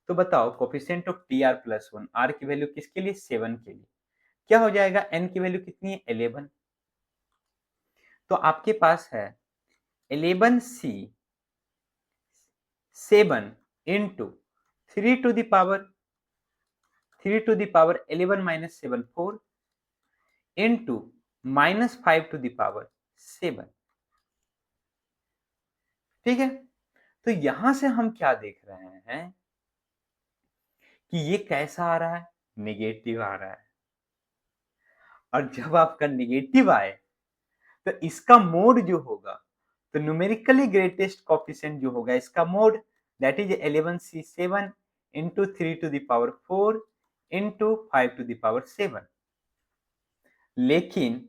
तो बताओ coefficient of tr plus 1, r की वैल्यू किसके लिए, 7 के लिए, क्या हो जाएगा, n की वैल्यू कितनी है 11। तो आपके पास है 11c 7 into 3 to the power 11 minus 7 4 into -5 to the power 7। ठीक है, तो यहां से हम क्या देख रहे हैं कि ये कैसा आ रहा है, नेगेटिव आ रहा है। और जब आपका नेगेटिव आए तो इसका मोड जो होगा, तो न्यूमेरिकली ग्रेटेस्ट कोफिशिएंट जो होगा इसका mod that is 11c7 into 3 to the power 4 into 5 to the power 7। लेकिन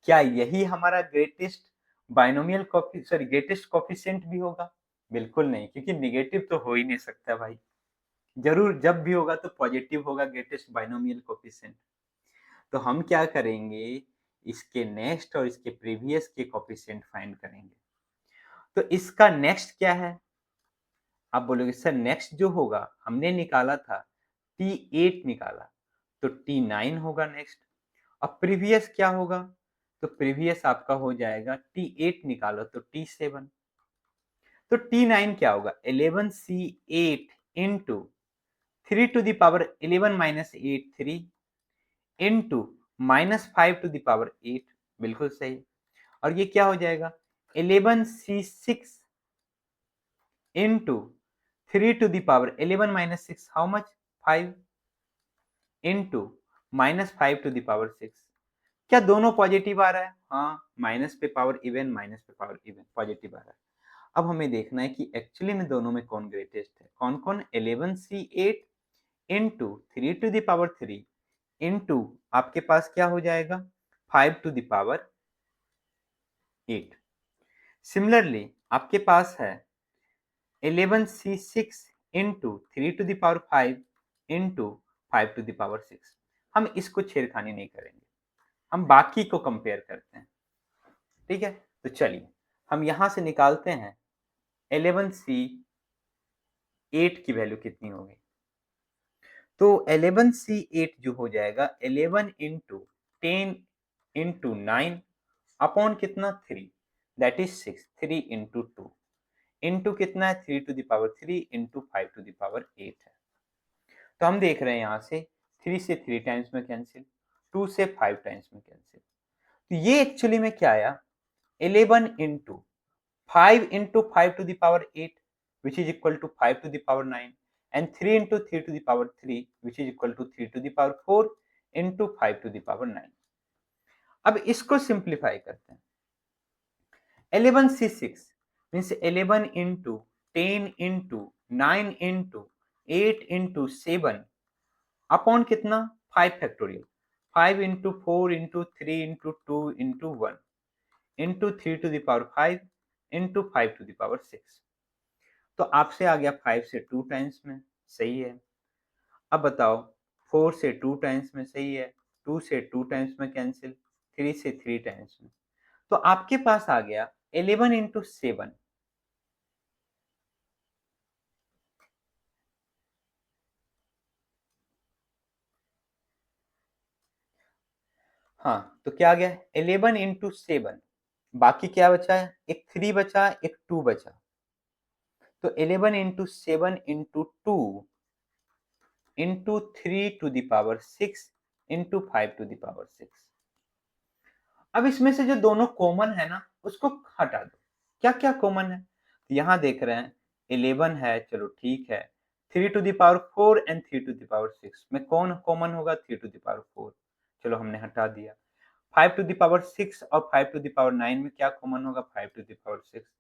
क्या यही हमारा ग्रेटेस्ट बाइनोमियल ग्रेटेस्ट कोफिशिएंट भी होगा, बिल्कुल नहीं, क्योंकि नेगेटिव तो हो ही नहीं सकता भाई, जरूर जब भी होगा तो पॉजिटिव होगा ग्रेटेस्ट बाइनोमियल कोफिशिएंट। तो हम क्या करेंगे, इसके नेक्स्ट और इसके प्रीवियस के कोफिशिएंट फाइंड करेंगे। तो इसका नेक्स्ट क्या है, आप बोलोगे सर नेक्स्ट जो होगा हमने निकाला था T8 निकाला, तो T9 होगा नेक्स्ट। अब प्रीवियस क्या होगा, तो प्रीवियस आपका हो जाएगा T8 निकालो तो T7, तो T9 क्या होगा 11c8 into 3 to the power 11 minus 8 3 into -5 to the power 8, बिल्कुल सही। और ये क्या हो जाएगा 11c6 into 3 to the power 11 minus 6 how much 5 into -5 to the power 6। क्या दोनों पॉजिटिव आ रहा है, हाँ, माइनस पे पावर इवन, माइनस पे पावर इवन, पॉजिटिव आ रहा है। अब हमें देखना है कि एक्चुअली में दोनों में कौन ग्रेटेस्ट है, कौन कौन, 11c8 into 3 to the power 3 into आपके पास क्या हो जाएगा 5 टू द पावर 8। सिमिलरली आपके पास है 11c6 into 3 to the power 5 into 5 to the power 6। हम इसको छेड़खानी नहीं करेंगे, हम बाकी को कंपेयर करते हैं। ठीक है, तो चलिए हम यहां से निकालते हैं 11c8 की वैल्यू कितनी होगी, तो 11c8 जो हो जाएगा 11 इंटू 10 इंटू 9 अपॉन कितना 3, दैट इज 6, 3 इंटू 2 इंटू कितना है 3 to the power 3 into 5 to the power 8 है। तो हम देख रहे हैं यहाँ से 3 से 3 टाइम्स में कैंसिल, 2 से 5 टाइम्स में कैंसिल। तो ये एक्चुअली में क्या आया, 11 into 5 into 5 to the power 8 which is equal to 5 to the power 9 and 3 into 3 to the power 3 which is equal to 3 to the power 4 into 5 to the power 9। अब इसको simplify करते हैं। 11c6 means 11 into 10 into 9 into 8 into 7 upon कितना 5 factorial, 5 into 4 into 3 into 2 into 1 into 3 to the power 5 into 5 to the power 6। तो आपसे आ गया 5 से 2 times में, सही है। अब बताओ 4 से 2 टाइम्स में, सही है। 2 से 2 टाइम्स में कैंसिल, 3 से 3 टाइम्स में। तो आपके पास आ गया 11 into 7। हाँ, तो क्या आ गया 11 into 7। बाकी क्या बचा है, एक 3 बचा, एक 2 बचा। तो 11 into 7 into 2 into 3 to the power 6 into 5 to the power 6। अब इसमें से जो दोनों कॉमन है ना उसको हटा दो। क्या क्या कॉमन है, यहाँ देख रहे हैं 11 है, चलो ठीक है। 3 to the power 4 and 3 to the power 6 में कौन कॉमन होगा, 3 to the power 4, चलो हमने हटा दिया। 5 to the power 6 और 5 to the power 9 में क्या कॉमन होगा, 5 to the power 6।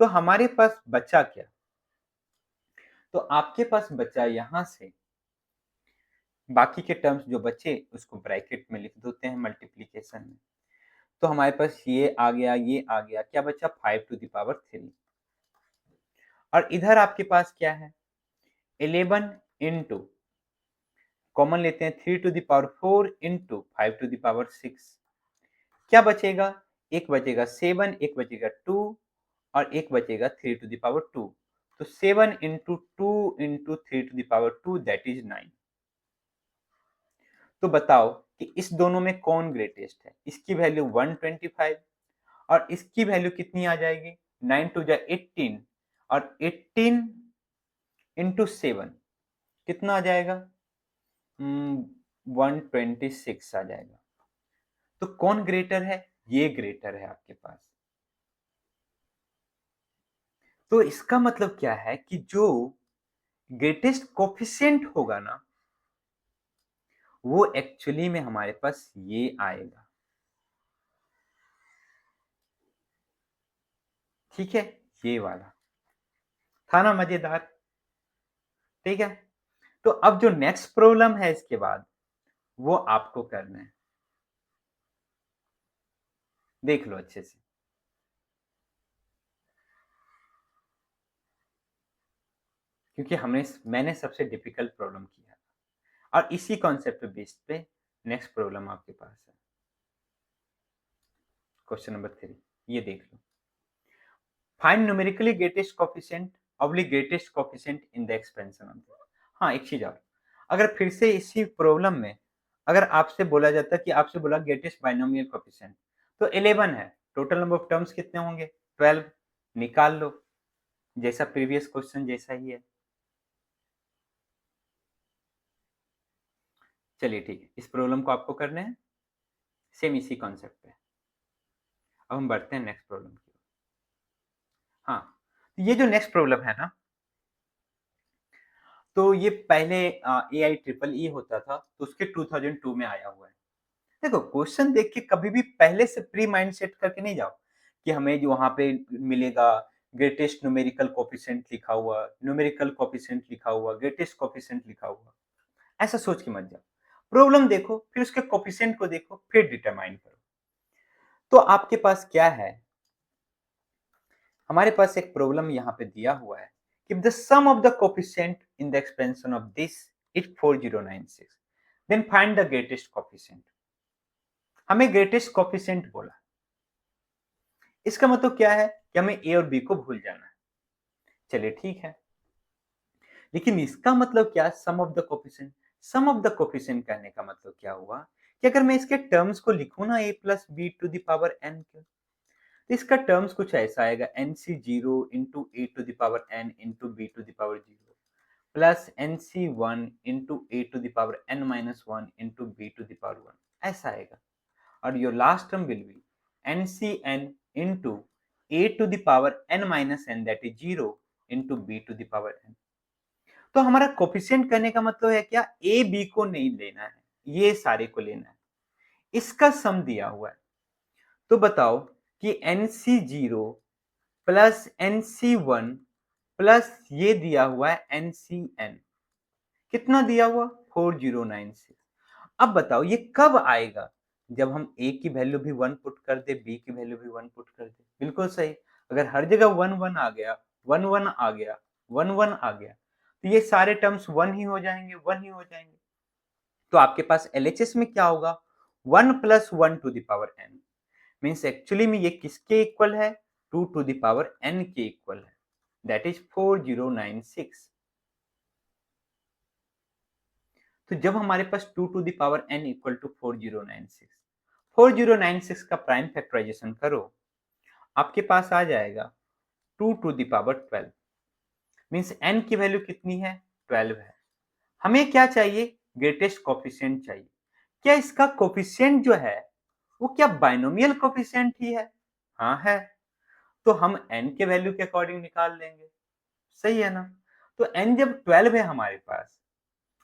तो हमारे पास बचा क्या, तो आपके पास बचा यहाँ से बाकी के टर्म्स जो बचे उसको ब्रैकेट में लिख देते हैं मल्टीप्लीकेशन में। तो हमारे पास ये आ गया, ये आ गया, क्या बचा 5 to the power 3। और इधर आपके पास क्या है 11 into कॉमन लेते हैं 3 to the power 4 into 5 to the power 6। क्या बचेगा, एक बचेगा 7, एक बचेगा 2 और एक बचेगा 3 to the power 2। तो 7 into 2 into 3 to the power 2 that is 9। तो बताओ कि इस दोनों में कौन ग्रेटेस्ट है, इसकी वैल्यू 125 और इसकी वैल्यू कितनी आ जाएगी, 9 टू जा 18 और 18 इंटू 7 कितना आ जाएगा, 126 आ जाएगा। तो कौन ग्रेटर है, ये ग्रेटर है आपके पास। तो इसका मतलब क्या है कि जो ग्रेटेस्ट कोफिशिएंट होगा ना वो एक्चुअली में हमारे पास ये आएगा, ठीक है, ये वाला था ना मजेदार, ठीक है। तो अब जो नेक्स्ट प्रॉब्लम है इसके बाद वो आपको करना है, देख लो अच्छे से। क्योंकि मैंने सबसे डिफिकल्ट प्रॉब्लम किया और इसी कॉन्सेप्ट पे बेस्ड पे नेक्स्ट प्रॉब्लम आपके पास है। क्वेश्चन नंबर 3 ये देख लो, find numerically greatest coefficient oblique greatest coefficient in the expansion of. हाँ एक चीज और, अगर फिर से इसी प्रॉब्लम में अगर आपसे बोला जाता कि आपसे बोला ग्रेटेस्ट बाइनोमियल कोफिशिएंट, तो 11 है, टोटल नंबर ऑफ टर्म्स कितने होंगे 12, निकाल लो, जैसा प्रीवियस क्वेश्चन जैसा ही है। चलिए ठीक है, इस प्रॉब्लम को आपको करना है सेम इसी कॉन्सेप्ट पे। अब हम बढ़ते हैं नेक्स्ट प्रॉब्लम की ओर। हाँ, तो ये जो नेक्स्ट प्रॉब्लम है ना, तो ये पहले AI-EEE होता था तो उसके 2002 में आया हुआ है। देखो क्वेश्चन देख के कभी भी पहले से प्री माइंड सेट करके नहीं जाओ कि हमें जो वहाँ पे मिलेगा ग्रेटेस्ट न्यूमेरिकल कोफिशिएंट लिखा हुआ, न्यूमेरिकल कोफिशिएंट लिखा हुआ, ग्रेटेस्ट कोफिशिएंट लिखा हुआ, ऐसा सोच के मत जाओ। प्रॉब्लम देखो, फिर उसके कोफिशिएंट को देखो, फिर डिटरमाइन करो। तो आपके पास क्या है, हमारे पास एक प्रॉब्लम यहाँ पे दिया हुआ है कि the sum of the coefficient in the expansion of this is 4096, then find the greatest coefficient. हमें ग्रेटेस्ट कोफिशिएंट बोला, इसका मतलब क्या है कि हमें ए और बी को भूल जाना है। चलिए ठीक है, लेकिन इसका मतलब क्या, sum of the coefficient. Sum of the coefficient कहने का मतलब क्या हुआ कि अगर मैं इसके टर्म्स को लिखूं ना a plus b to the power n के, तो इसका टर्म्स कुछ ऐसा आएगा nc0 into a to the power n into b to the power 0 plus NC1 into a to the power n-1 into b to the power 1, ऐसा आएगा। और your last term will be NCn into a to the power n-n, that is 0 into b to the power n। तो हमारा coefficient करने का मतलब है क्या, a b को नहीं लेना है, ये सारे को लेना है। इसका सम दिया हुआ है, तो बताओ कि NC0 प्लस NC1 प्लस ये दिया हुआ है NCn, कितना दिया हुआ 4096। अब बताओ ये कब आएगा, जब हम a की वैल्यू भी 1 पुट कर दे, b की वैल्यू भी 1 पुट कर दे। बिल्कुल सही, अगर हर जगह 1 1 आ गया, 1 1 आ गया, 1 1 आ गया, तो ये सारे टर्म्स 1 ही हो जाएंगे, 1 ही हो जाएंगे। तो आपके पास LHS में क्या होगा, 1 plus 1 to the power n, means actually में ये किसके इक्वल है, 2 टू द पावर n के इक्वल है, दैट इज 4096। तो जब हमारे पास 2 to the power n equal to 4096 का प्राइम फैक्टराइजेशन करो, आपके पास आ जाएगा 2 to the power 12, means n की वैल्यू कितनी है, 12 है। हमें क्या चाहिए, ग्रेटेस्ट कोफिशिएंट चाहिए। क्या इसका कोफिशिएंट जो है वो क्या बाइनोमियल कोफिशिएंट ही है, हाँ है, तो हम n के वैल्यू के अकॉर्डिंग निकाल लेंगे, सही है ना। तो n जब 12 है हमारे पास,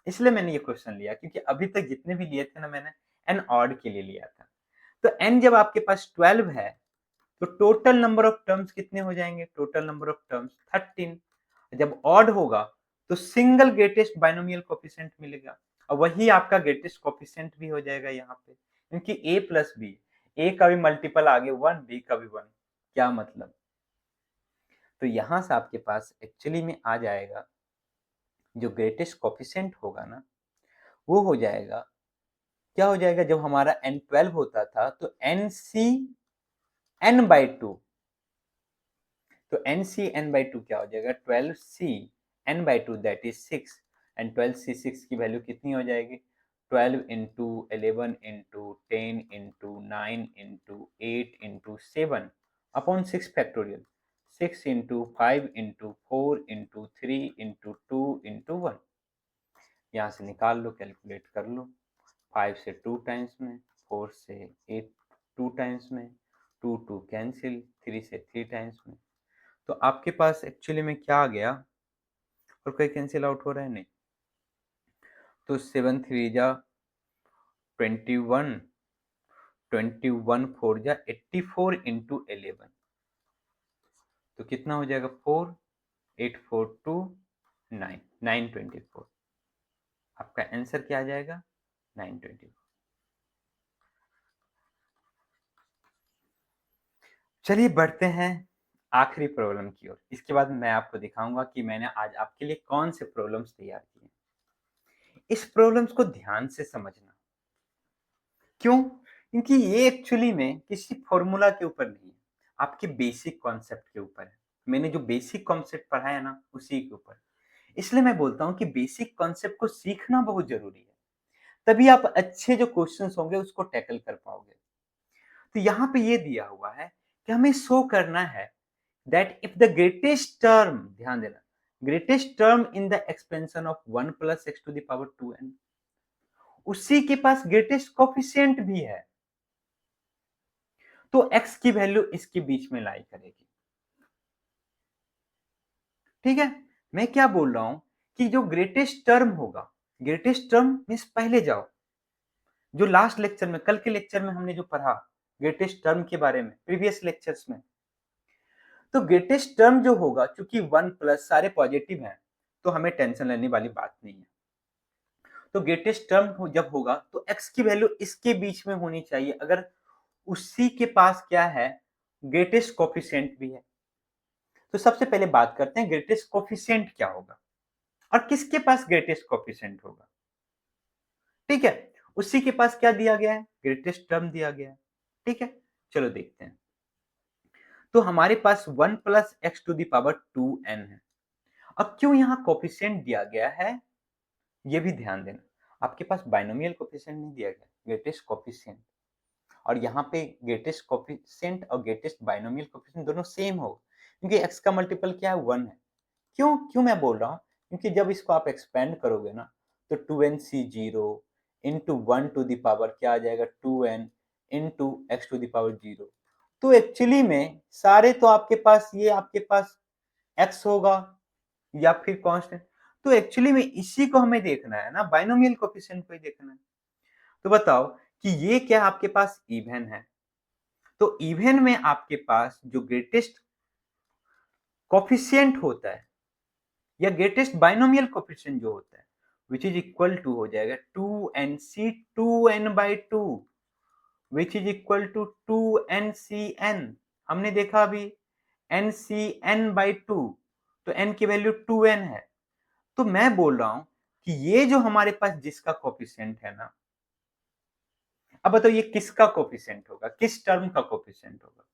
इसलिए मैंने ये क्वेश्चन लिया, क्योंकि अभी तक जितने भी लिए थे ना, मैंने n ऑड के लिए लिया था। तो n जब आपके पास 12 है, तो टोटल नंबर ऑफ टर्म्स कितने हो जाएंगे, टोटल नंबर ऑफ टर्म्स 13। जब ऑड होगा तो सिंगल ग्रेटेस्ट बाइनोमियल कोफिशिएंट मिलेगा, और वही आपका ग्रेटेस्ट कोफिशिएंट भी हो जाएगा यहाँ पे, क्योंकि a प्लस बी, a का भी मल्टीपल आगे 1, b का भी 1। क्या मतलब, तो यहां से आपके पास एक्चुअली में आ जाएगा, जो ग्रेटेस्ट कोफिशिएंट होगा ना, वो हो जाएगा, क्या हो जाएगा, जब हमारा n12 होता था तो NCn/2, तो NCn/2 क्या हो जाएगा, 12Cn/2 that is 6, and 12C6 की वैल्यू कितनी हो जाएगी, 12 into 11 into 10 into 9 into 8 into 7 upon 6 factorial, 6 into 5 into 4 into 3 into 2 into 1। यहाँ से निकाल लो, कैलकुलेट कर लो, 5 से 2 टाइम्स में, 4 से 8 2 टाइम्स में, 2 2 कैंसिल, 3 से 3 टाइम्स में, तो आपके पास एक्चुअली में क्या आ गया, और कोई कैंसिल आउट हो रहा है नहीं, तो 7 3 जा 21, 21 4 जा 84 इंटू 11, तो कितना हो जाएगा 4, 8 4 2 9, 924। आपका आंसर क्या आ जाएगा, 924। चलिए बढ़ते हैं आखिरी प्रॉब्लम की ओर। इसके बाद मैं आपको दिखाऊंगा कि मैंने आज आपके लिए कौन से प्रॉब्लम्स तैयार किए। इस प्रॉब्लम्स को ध्यान से समझना, क्यों, क्योंकि ये एक्चुअली में किसी फॉर्मूला के ऊपर नहीं है, आपके बेसिक कॉन्सेप्ट के ऊपर है। मैंने जो बेसिक कॉन्सेप्ट पढ़ाया ना, उसी के ऊपर। इसलिए मैं बोलता हूँ कि बेसिक कॉन्सेप्ट को सीखना बहुत जरूरी है, तभी आप अच्छे जो क्वेश्चंस होंगे उसको टैकल कर पाओगे। तो यहाँ पे ये दिया हुआ है कि हमें शो करना है that if the greatest term, ध्यान देना, greatest term in the expansion of 1 plus x to the power 2n, उसी के पास greatest coefficient भी है, तो x की वैल्यू इसके बीच में लाई करेगी। ठीक है, मैं क्या बोल रहा हूं कि जो ग्रेटेस्ट टर्म होगा, ग्रेटेस्ट टर्म मीन्स पहले जाओ, जो लास्ट लेक्चर में, कल के लेक्चर में हमने जो पढ़ा ग्रेटेस्ट टर्म के बारे में, प्रीवियस लेक्चर्स में, तो ग्रेटेस्ट टर्म जो होगा, चूंकि 1 प्लस सारे पॉजिटिव हैं, तो हमें टेंशन लेने वाली बात नहीं है। तो ग्रेटेस्ट टर्म जब होगा तो x की वैल्यू इसके बीच में होनी चाहिए, अगर उसी के पास क्या है, ग्रेटेस्ट कोफिशिएंट भी है। तो सबसे पहले बात करते हैं ग्रेटेस्ट कोफिशिएंट क्या होगा, और किसके पास ग्रेटेस्ट कोफिशिएंट होगा। ठीक है, उसी के पास क्या दिया गया है, ग्रेटेस्ट टर्म दिया गया है। ठीक है, चलो देखते हैं। तो हमारे पास 1 plus x to the power 2n है। अब क्यों यहाँ कोफिशिएंट दिया गया है, ये भी ध्यान देना, आपके पास बाइनोमियल कोफिशिएंट नहीं दिया गया, ग्रेटेस्ट कोफिशिएंट। और यहाँ पे ग्रेटेस्ट कोफिशिएंट और ग्रेटेस्ट बाइनोमियल कोफिशिएंट दोनों सेम हो, क्योंकि x का मल्टीपल क्या है, 1 है। क्यों क्यों मैं बोल रहा हूँ, क्योंकि जब इसको आप एक्सपेंड करोगे ना तो 2nc0 into 1 to the power क्या आ जाएगा 2n into x to the power 0। तो एक्चुअली में सारे तो आपके पास ये आपके पास x होगा या फिर कांस्टेंट। तो एक्चुअली में इसी को हमें देखना है ना, बाइनोमियल कोएफिशिएंट को ही देखना है। तो बताओ कि ये क्या आपके पास इवन है, तो इवन में आपके पास जो ग्रेटेस्ट कोएफिशिएंट होता है या ग्रेटेस्ट बाइनोमियल कोएफिशिएंट जो होता है विच इज इक्वल टू हो जाएगा 2nc 2n/2 which is equal to 2ncn। हमने देखा अभी ncn/2, तो n की वैल्यू 2n है। तो मैं बोल रहा हूं कि ये जो हमारे पास जिसका कोएफिशिएंट है ना, अब बताओ ये किसका कोएफिशिएंट होगा, किस टर्म का कोएफिशिएंट होगा।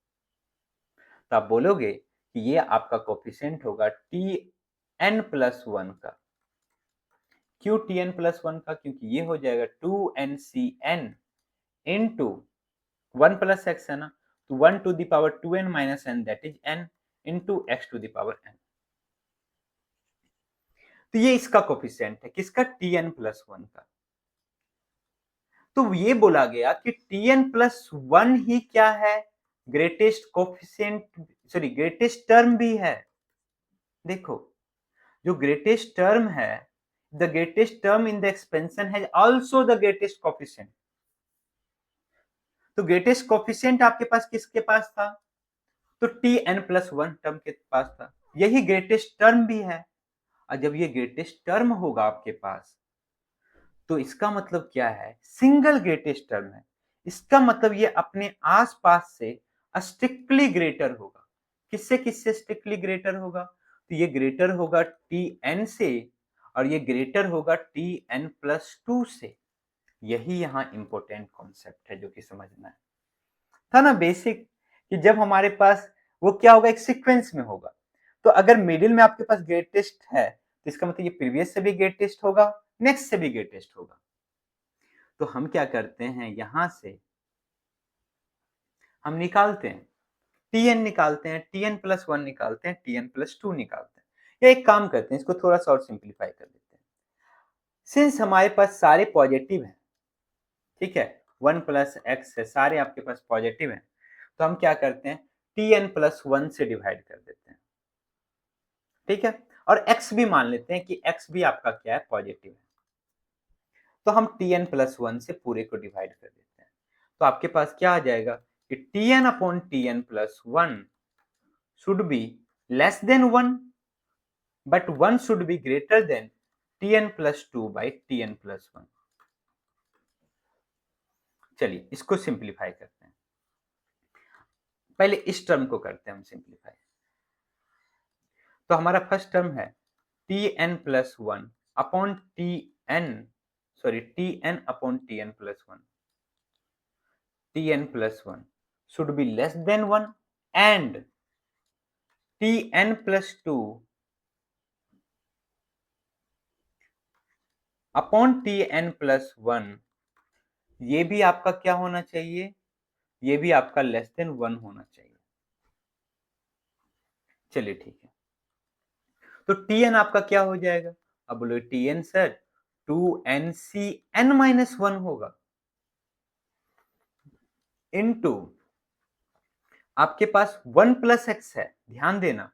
तो आप बोलोगे कि ये आपका कोएफिशिएंट होगा tn+1 का। क्यों tn+1 का, क्योंकि ये हो जाएगा 2ncn इंटू 1 प्लस एक्स है ना, तो 1 to the power 2n minus n that is n into x to the power n। तो ये इसका कोएफिशिएंट है, किसका, tn+1 का। तो ये बोला गया कि tn+1 ही क्या है, greatest coefficient, sorry greatest term भी है। देखो जो ग्रेटेस्ट टर्म है, the greatest term in the expansion has also the greatest coefficient. तो ग्रेटेस्ट कोएफिशिएंट आपके पास किसके पास था, तो tn+1 टर्म के पास था, यही ग्रेटेस्ट टर्म भी है। और जब ये ग्रेटेस्ट टर्म होगा आपके पास तो इसका मतलब क्या है, सिंगल ग्रेटेस्ट टर्म है, इसका मतलब ये अपने आसपास से स्ट्रिक्टली ग्रेटर होगा। किससे किससे स्ट्रिक्टली ग्रेटर होगा, तो ये ग्रेटर होगा tn से और ये ग्रेटर होगा tn+2 से। यही यहाँ इंपॉर्टेंट कॉन्सेप्ट है जो कि समझना है, था ना बेसिक, कि जब हमारे पास वो क्या होगा, एक सीक्वेंस में होगा। तो अगर मिडिल में आपके पास ग्रेटेस्ट है तो इसका मतलब ये प्रीवियस से भी ग्रेटेस्ट होगा, नेक्स्ट से भी ग्रेटेस्ट होगा। तो हम क्या करते हैं, यहां से हम निकालते हैं tn, निकालते हैं tn+1, निकालते हैं tn+2 निकालते हैं, या एक काम करते हैं इसको थोड़ा सा और सिंप्लीफाई कर देते हैं। सिंस हमारे पास सारे पॉजिटिव हैं, ठीक है, 1 प्लस एक्स है, सारे आपके पास पॉजिटिव हैं, तो हम क्या करते हैं tn+1 से डिवाइड कर देते हैं, ठीक है। और x भी मान लेते हैं कि x भी आपका क्या है, पॉजिटिव है। तो हम tn+1 से पूरे को डिवाइड कर देते हैं, तो आपके पास क्या आ जाएगा कि tn/tn+1 should be less than 1 but 1 should be greater than tn+2/tn+1। चलिए इसको सिंप्लीफाई करते हैं, पहले इस टर्म को करते हैं हम सिंप्लीफाई। तो हमारा फर्स्ट टर्म है tn+1 upon tn/tn+1, tn+1 should be less than 1 and tn+2 upon tn+1 ये भी आपका क्या होना चाहिए, ये भी आपका लेस देन 1 होना चाहिए। चलिए ठीक है, तो tn आपका क्या हो जाएगा, अब बोलो tn सर 2ncn-1 होगा इनटू आपके पास 1 प्लस एक्स है, ध्यान देना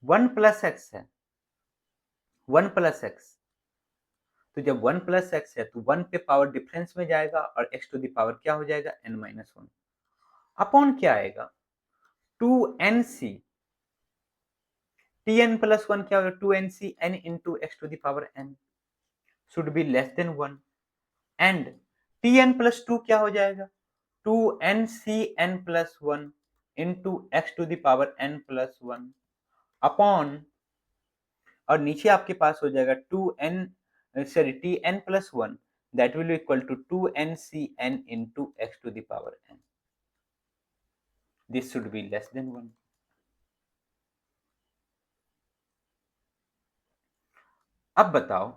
1 प्लस एक्स है, 1 प्लस एक्स। तो जब 1 प्लस एक्स है तो 1 पे पावर डिफरेंस में जाएगा और x टू द पावर क्या हो जाएगा n-1 अपॉन क्या आएगा 2nc, tn+1 क्या होगा 2nc n into x to the power n should be less than 1 and tn+2 क्या हो जाएगा 2ncn+1 into x to the power n+1 upon, और नीचे आपके पास हो जाएगा tn+1 that will be equal to 2ncn into x to the power n. This should be less than 1. अब बताओ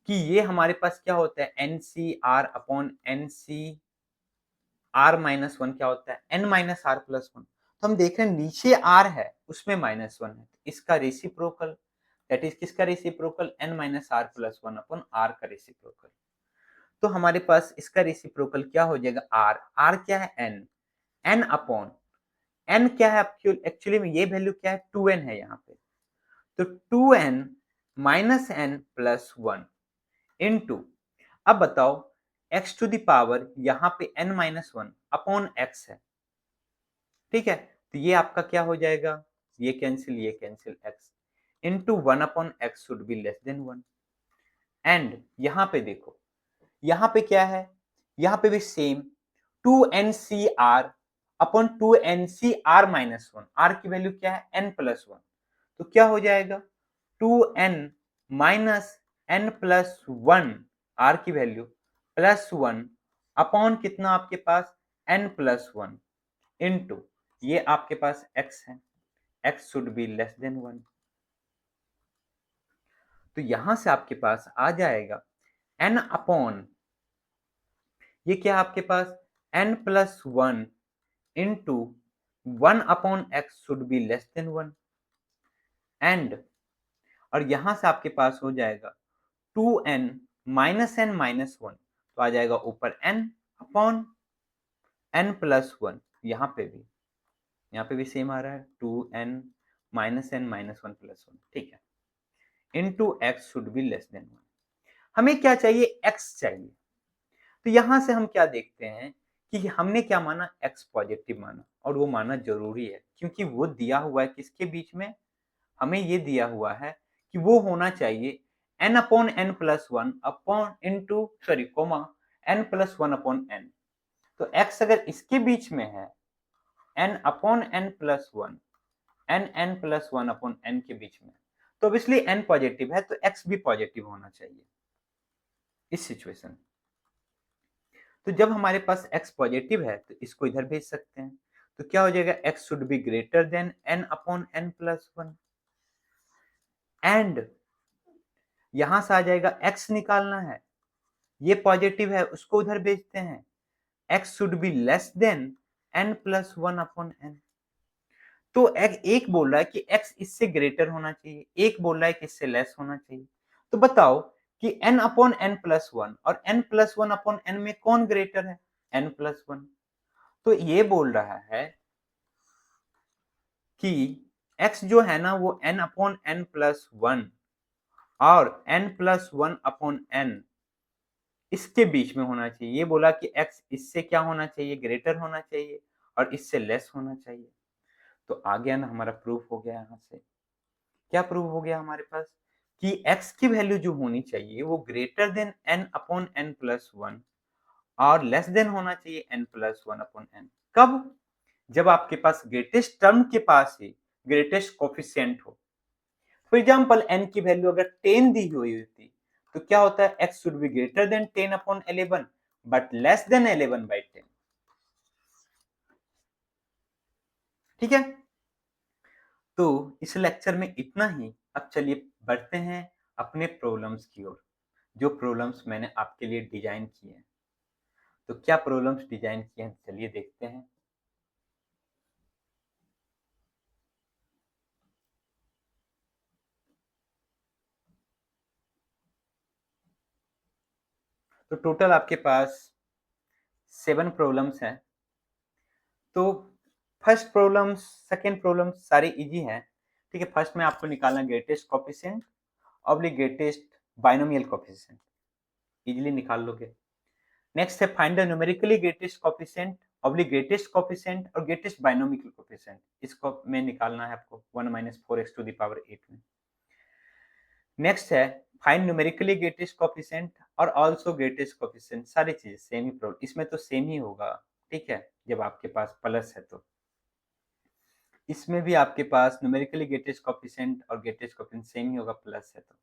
कि ये हमारे पास क्या होता है ncr अपॉन ncr-1 क्या होता है n-r+1। तो हम देख रहे हैं नीचे आर है उसमें -1 है, इसका रेसिप्रोकल दैट इज किसका reciprocal n minus are plus 1 upon r का रेसिप्रोकल। तो हमारे पास इसका रेसिप्रोकल क्या हो जाएगा आर, आर क्या है n, n अपॉन n क्या है एक्चुअली में ये वैल्यू क्या है 2n है यहाँ पे, तो 2n minus n plus 1 into, अब बताओ x टू द पावर यहाँ पे n माइनस 1 अपॉन x है, ठीक है, तो ये आपका क्या हो जाएगा, ये cancel x into 1 upon x should be less than 1 and यहाँ पे देखो, यहाँ पे क्या है, यहाँ पे भी same 2ncr upon 2ncr minus 1, r की वैल्यू क्या है n प्लस 1, तो क्या हो जाएगा 2n minus n plus 1 r की वैल्यू प्लस 1 अपॉन कितना आपके पास n प्लस 1 इनटू ये आपके पास x है, x should be less than 1, तो यहां से आपके पास आ जाएगा n अपॉन ये क्या आपके पास n plus 1 into 1 upon x should be less than 1 and, और यहां से आपके पास हो जाएगा 2n माइनस n माइनस 1, तो आ जाएगा ऊपर n अपॉन n प्लस 1, यहाँ पे भी सेम आ रहा है 2n minus n minus 1 plus 1, ठीक है, into x should be less than 1। हमें क्या चाहिए, x चाहिए, तो यहां से हम क्या देखते हैं कि हमने क्या माना, x पॉजिटिव माना, और वो माना जरूरी है क्योंकि वो दिया हुआ है किसके बीच में, हमें ये दिया हुआ है कि वो होना चाहिए n upon n plus 1 upon into sorry comma n plus 1 upon n, तो x अगर इसके बीच में है n upon n plus 1 n plus 1 upon n के बीच में, तो ऑब्वियसली n पॉजिटिव है तो x भी पॉजिटिव होना चाहिए इस सिचुएशन। तो जब हमारे पास x पॉजिटिव है तो इसको इधर भेज सकते हैं, तो क्या हो जाएगा x should be greater then n upon n plus 1 and यहां से आ जाएगा x निकालना है, ये पॉजिटिव है उसको उधर भेजते हैं, x should be less then n plus 1 upon n, तो एक बोल रहा है कि x इससे ग्रेटर होना चाहिए, एक बोल रहा है कि इससे लेस होना चाहिए, तो बताओ कि n अपॉन n प्लस 1 और n प्लस 1 अपॉन n में कौन ग्रेटर है, n प्लस 1, तो ये बोल रहा है कि x जो है ना वो n अपॉन n प्लस 1 और n प्लस 1 अपॉन n इसके बीच में होना चाहिए, ये बोला कि x इससे क्या होना चाहिए, ग्रेटर होना चाहिए और इससे लेस होना चाहिए, तो आ गया ना हमारा प्रूफ हो गया, यहाँ से क्या प्रूफ हो गया हमारे पास कि x की वैल्यू जो होनी चाहिए वो greater than n upon n plus 1 और लेस देन होना चाहिए n प्लस 1 अपॉन n, कब, जब आपके पास ग्रेटेस्ट टर्म के पास ही ग्रेटेस्ट कोफिशिएंट हो, फॉर एग्जांपल n की वैल्यू अगर 10 दी हुई होती तो क्या होता है, x should be greater then 10 upon 11 but less than 11 by 10, ठीक है, तो इस लेक्चर में इतना ही। अब चलिए बढ़ते हैं अपने प्रॉब्लम्स की ओर, जो प्रॉब्लम्स मैंने आपके लिए डिजाइन किए हैं, तो क्या प्रॉब्लम्स डिजाइन किए हैं चलिए देखते हैं। तो टोटल आपके पास 7 प्रॉब्लम्स हैं, तो फर्स्ट प्रॉब्लम सेकंड प्रॉब्लम सारे इजी हैं, ठीक है, फर्स्ट में आपको निकालना greatest coefficient oblique greatest binomial coefficient, easily निकाल लोगे। नेक्स्ट है find the numerically greatest coefficient oblique greatest coefficient और ग्रेटेस्ट बाइनोमियल कोफिशिएंट, इसको में निकालना है आपको 1 minus 4x to the power 8 में। नेक्स्ट है फाइंड न्यूमेरिकली ग्रेटेस्ट कोफिशिएंट और आल्सो ग्रेटेस्ट कोफिशिएंट, सारी चीजें सेम ही प्रॉब्लम, इसमें तो सेम ही होगा, ठीक है, जब आपके पास प्लस है तो इसमें भी आपके पास न्यूमेरिकली ग्रेटेस्ट कोफिशिएंट और ग्रेटेस्ट कोफिशिएंट सेम ही होगा प्लस है तो।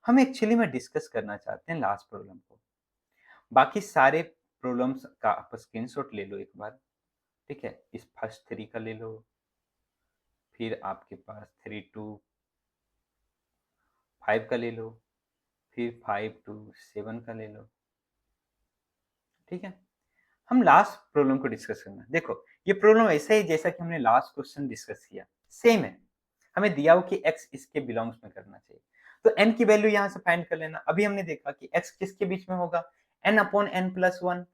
हम एक्चुअली में डिस्कस करना चाहते हैं लास्ट प्रॉब्लम को, बाकी सारे प्रॉब्लम्स का आप स्क्रीनशॉट ले लो एक बार, ठीक है, इस फर्स्ट 3 का ले लो, फिर आपके पास 3 टू 5 का ले लो, फिर 5 टू 7 का ले लो, ठीक है, हम लास्ट प्रॉब्लम को डिस्कस करना। देखो, ये प्रॉब्लम ऐसा ही जैसा कि हमने लास्ट क्वेश्चन डिस्कस किया, सेम है। हमें दिया हो कि x इसके बिलॉन्ग्स में करना चाहिए। तो n की वैल्यू यहाँ से फाइंड कर लेना। अभी हमने देखा कि x किसके बीच में होगा? n/n+1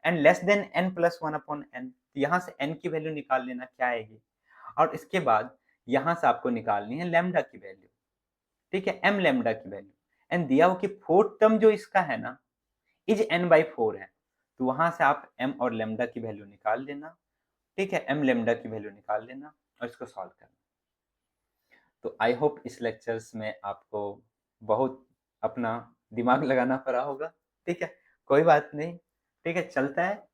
and less than n+1/n। तो यहाँ से n की वैल्यू निकाल लेना, क्या आएगी? और इसके बाद यहाँ से आपको निकालनी है लैम्ब्डा की वैल्यू, ठीक है? m लैम्ब्डा की वैल्यू। एंड दिया हो कि फोर्थ टर्म जो इसका है ना, इज n/4 है। तो वहां से आप m और लैम्ब्डा की वैल्यू निकाल लेना, ठीक है? m लैम्ब्डा की वैल्यू निकाल लेना और इसको सॉल्व करना। तो आई होप इस लेक्चर्स में आपको बहुत अपना दिमाग लगाना पड़ा होगा, ठीक है? कोई बात नहीं, ठीक है? चलता है।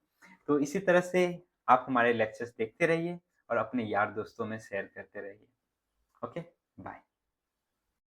तो इसी तरह से आप हमारे लेक्चर्स देखते रहिए और अपने यार दोस्तों में शेयर करते रहिए। Okay, bye.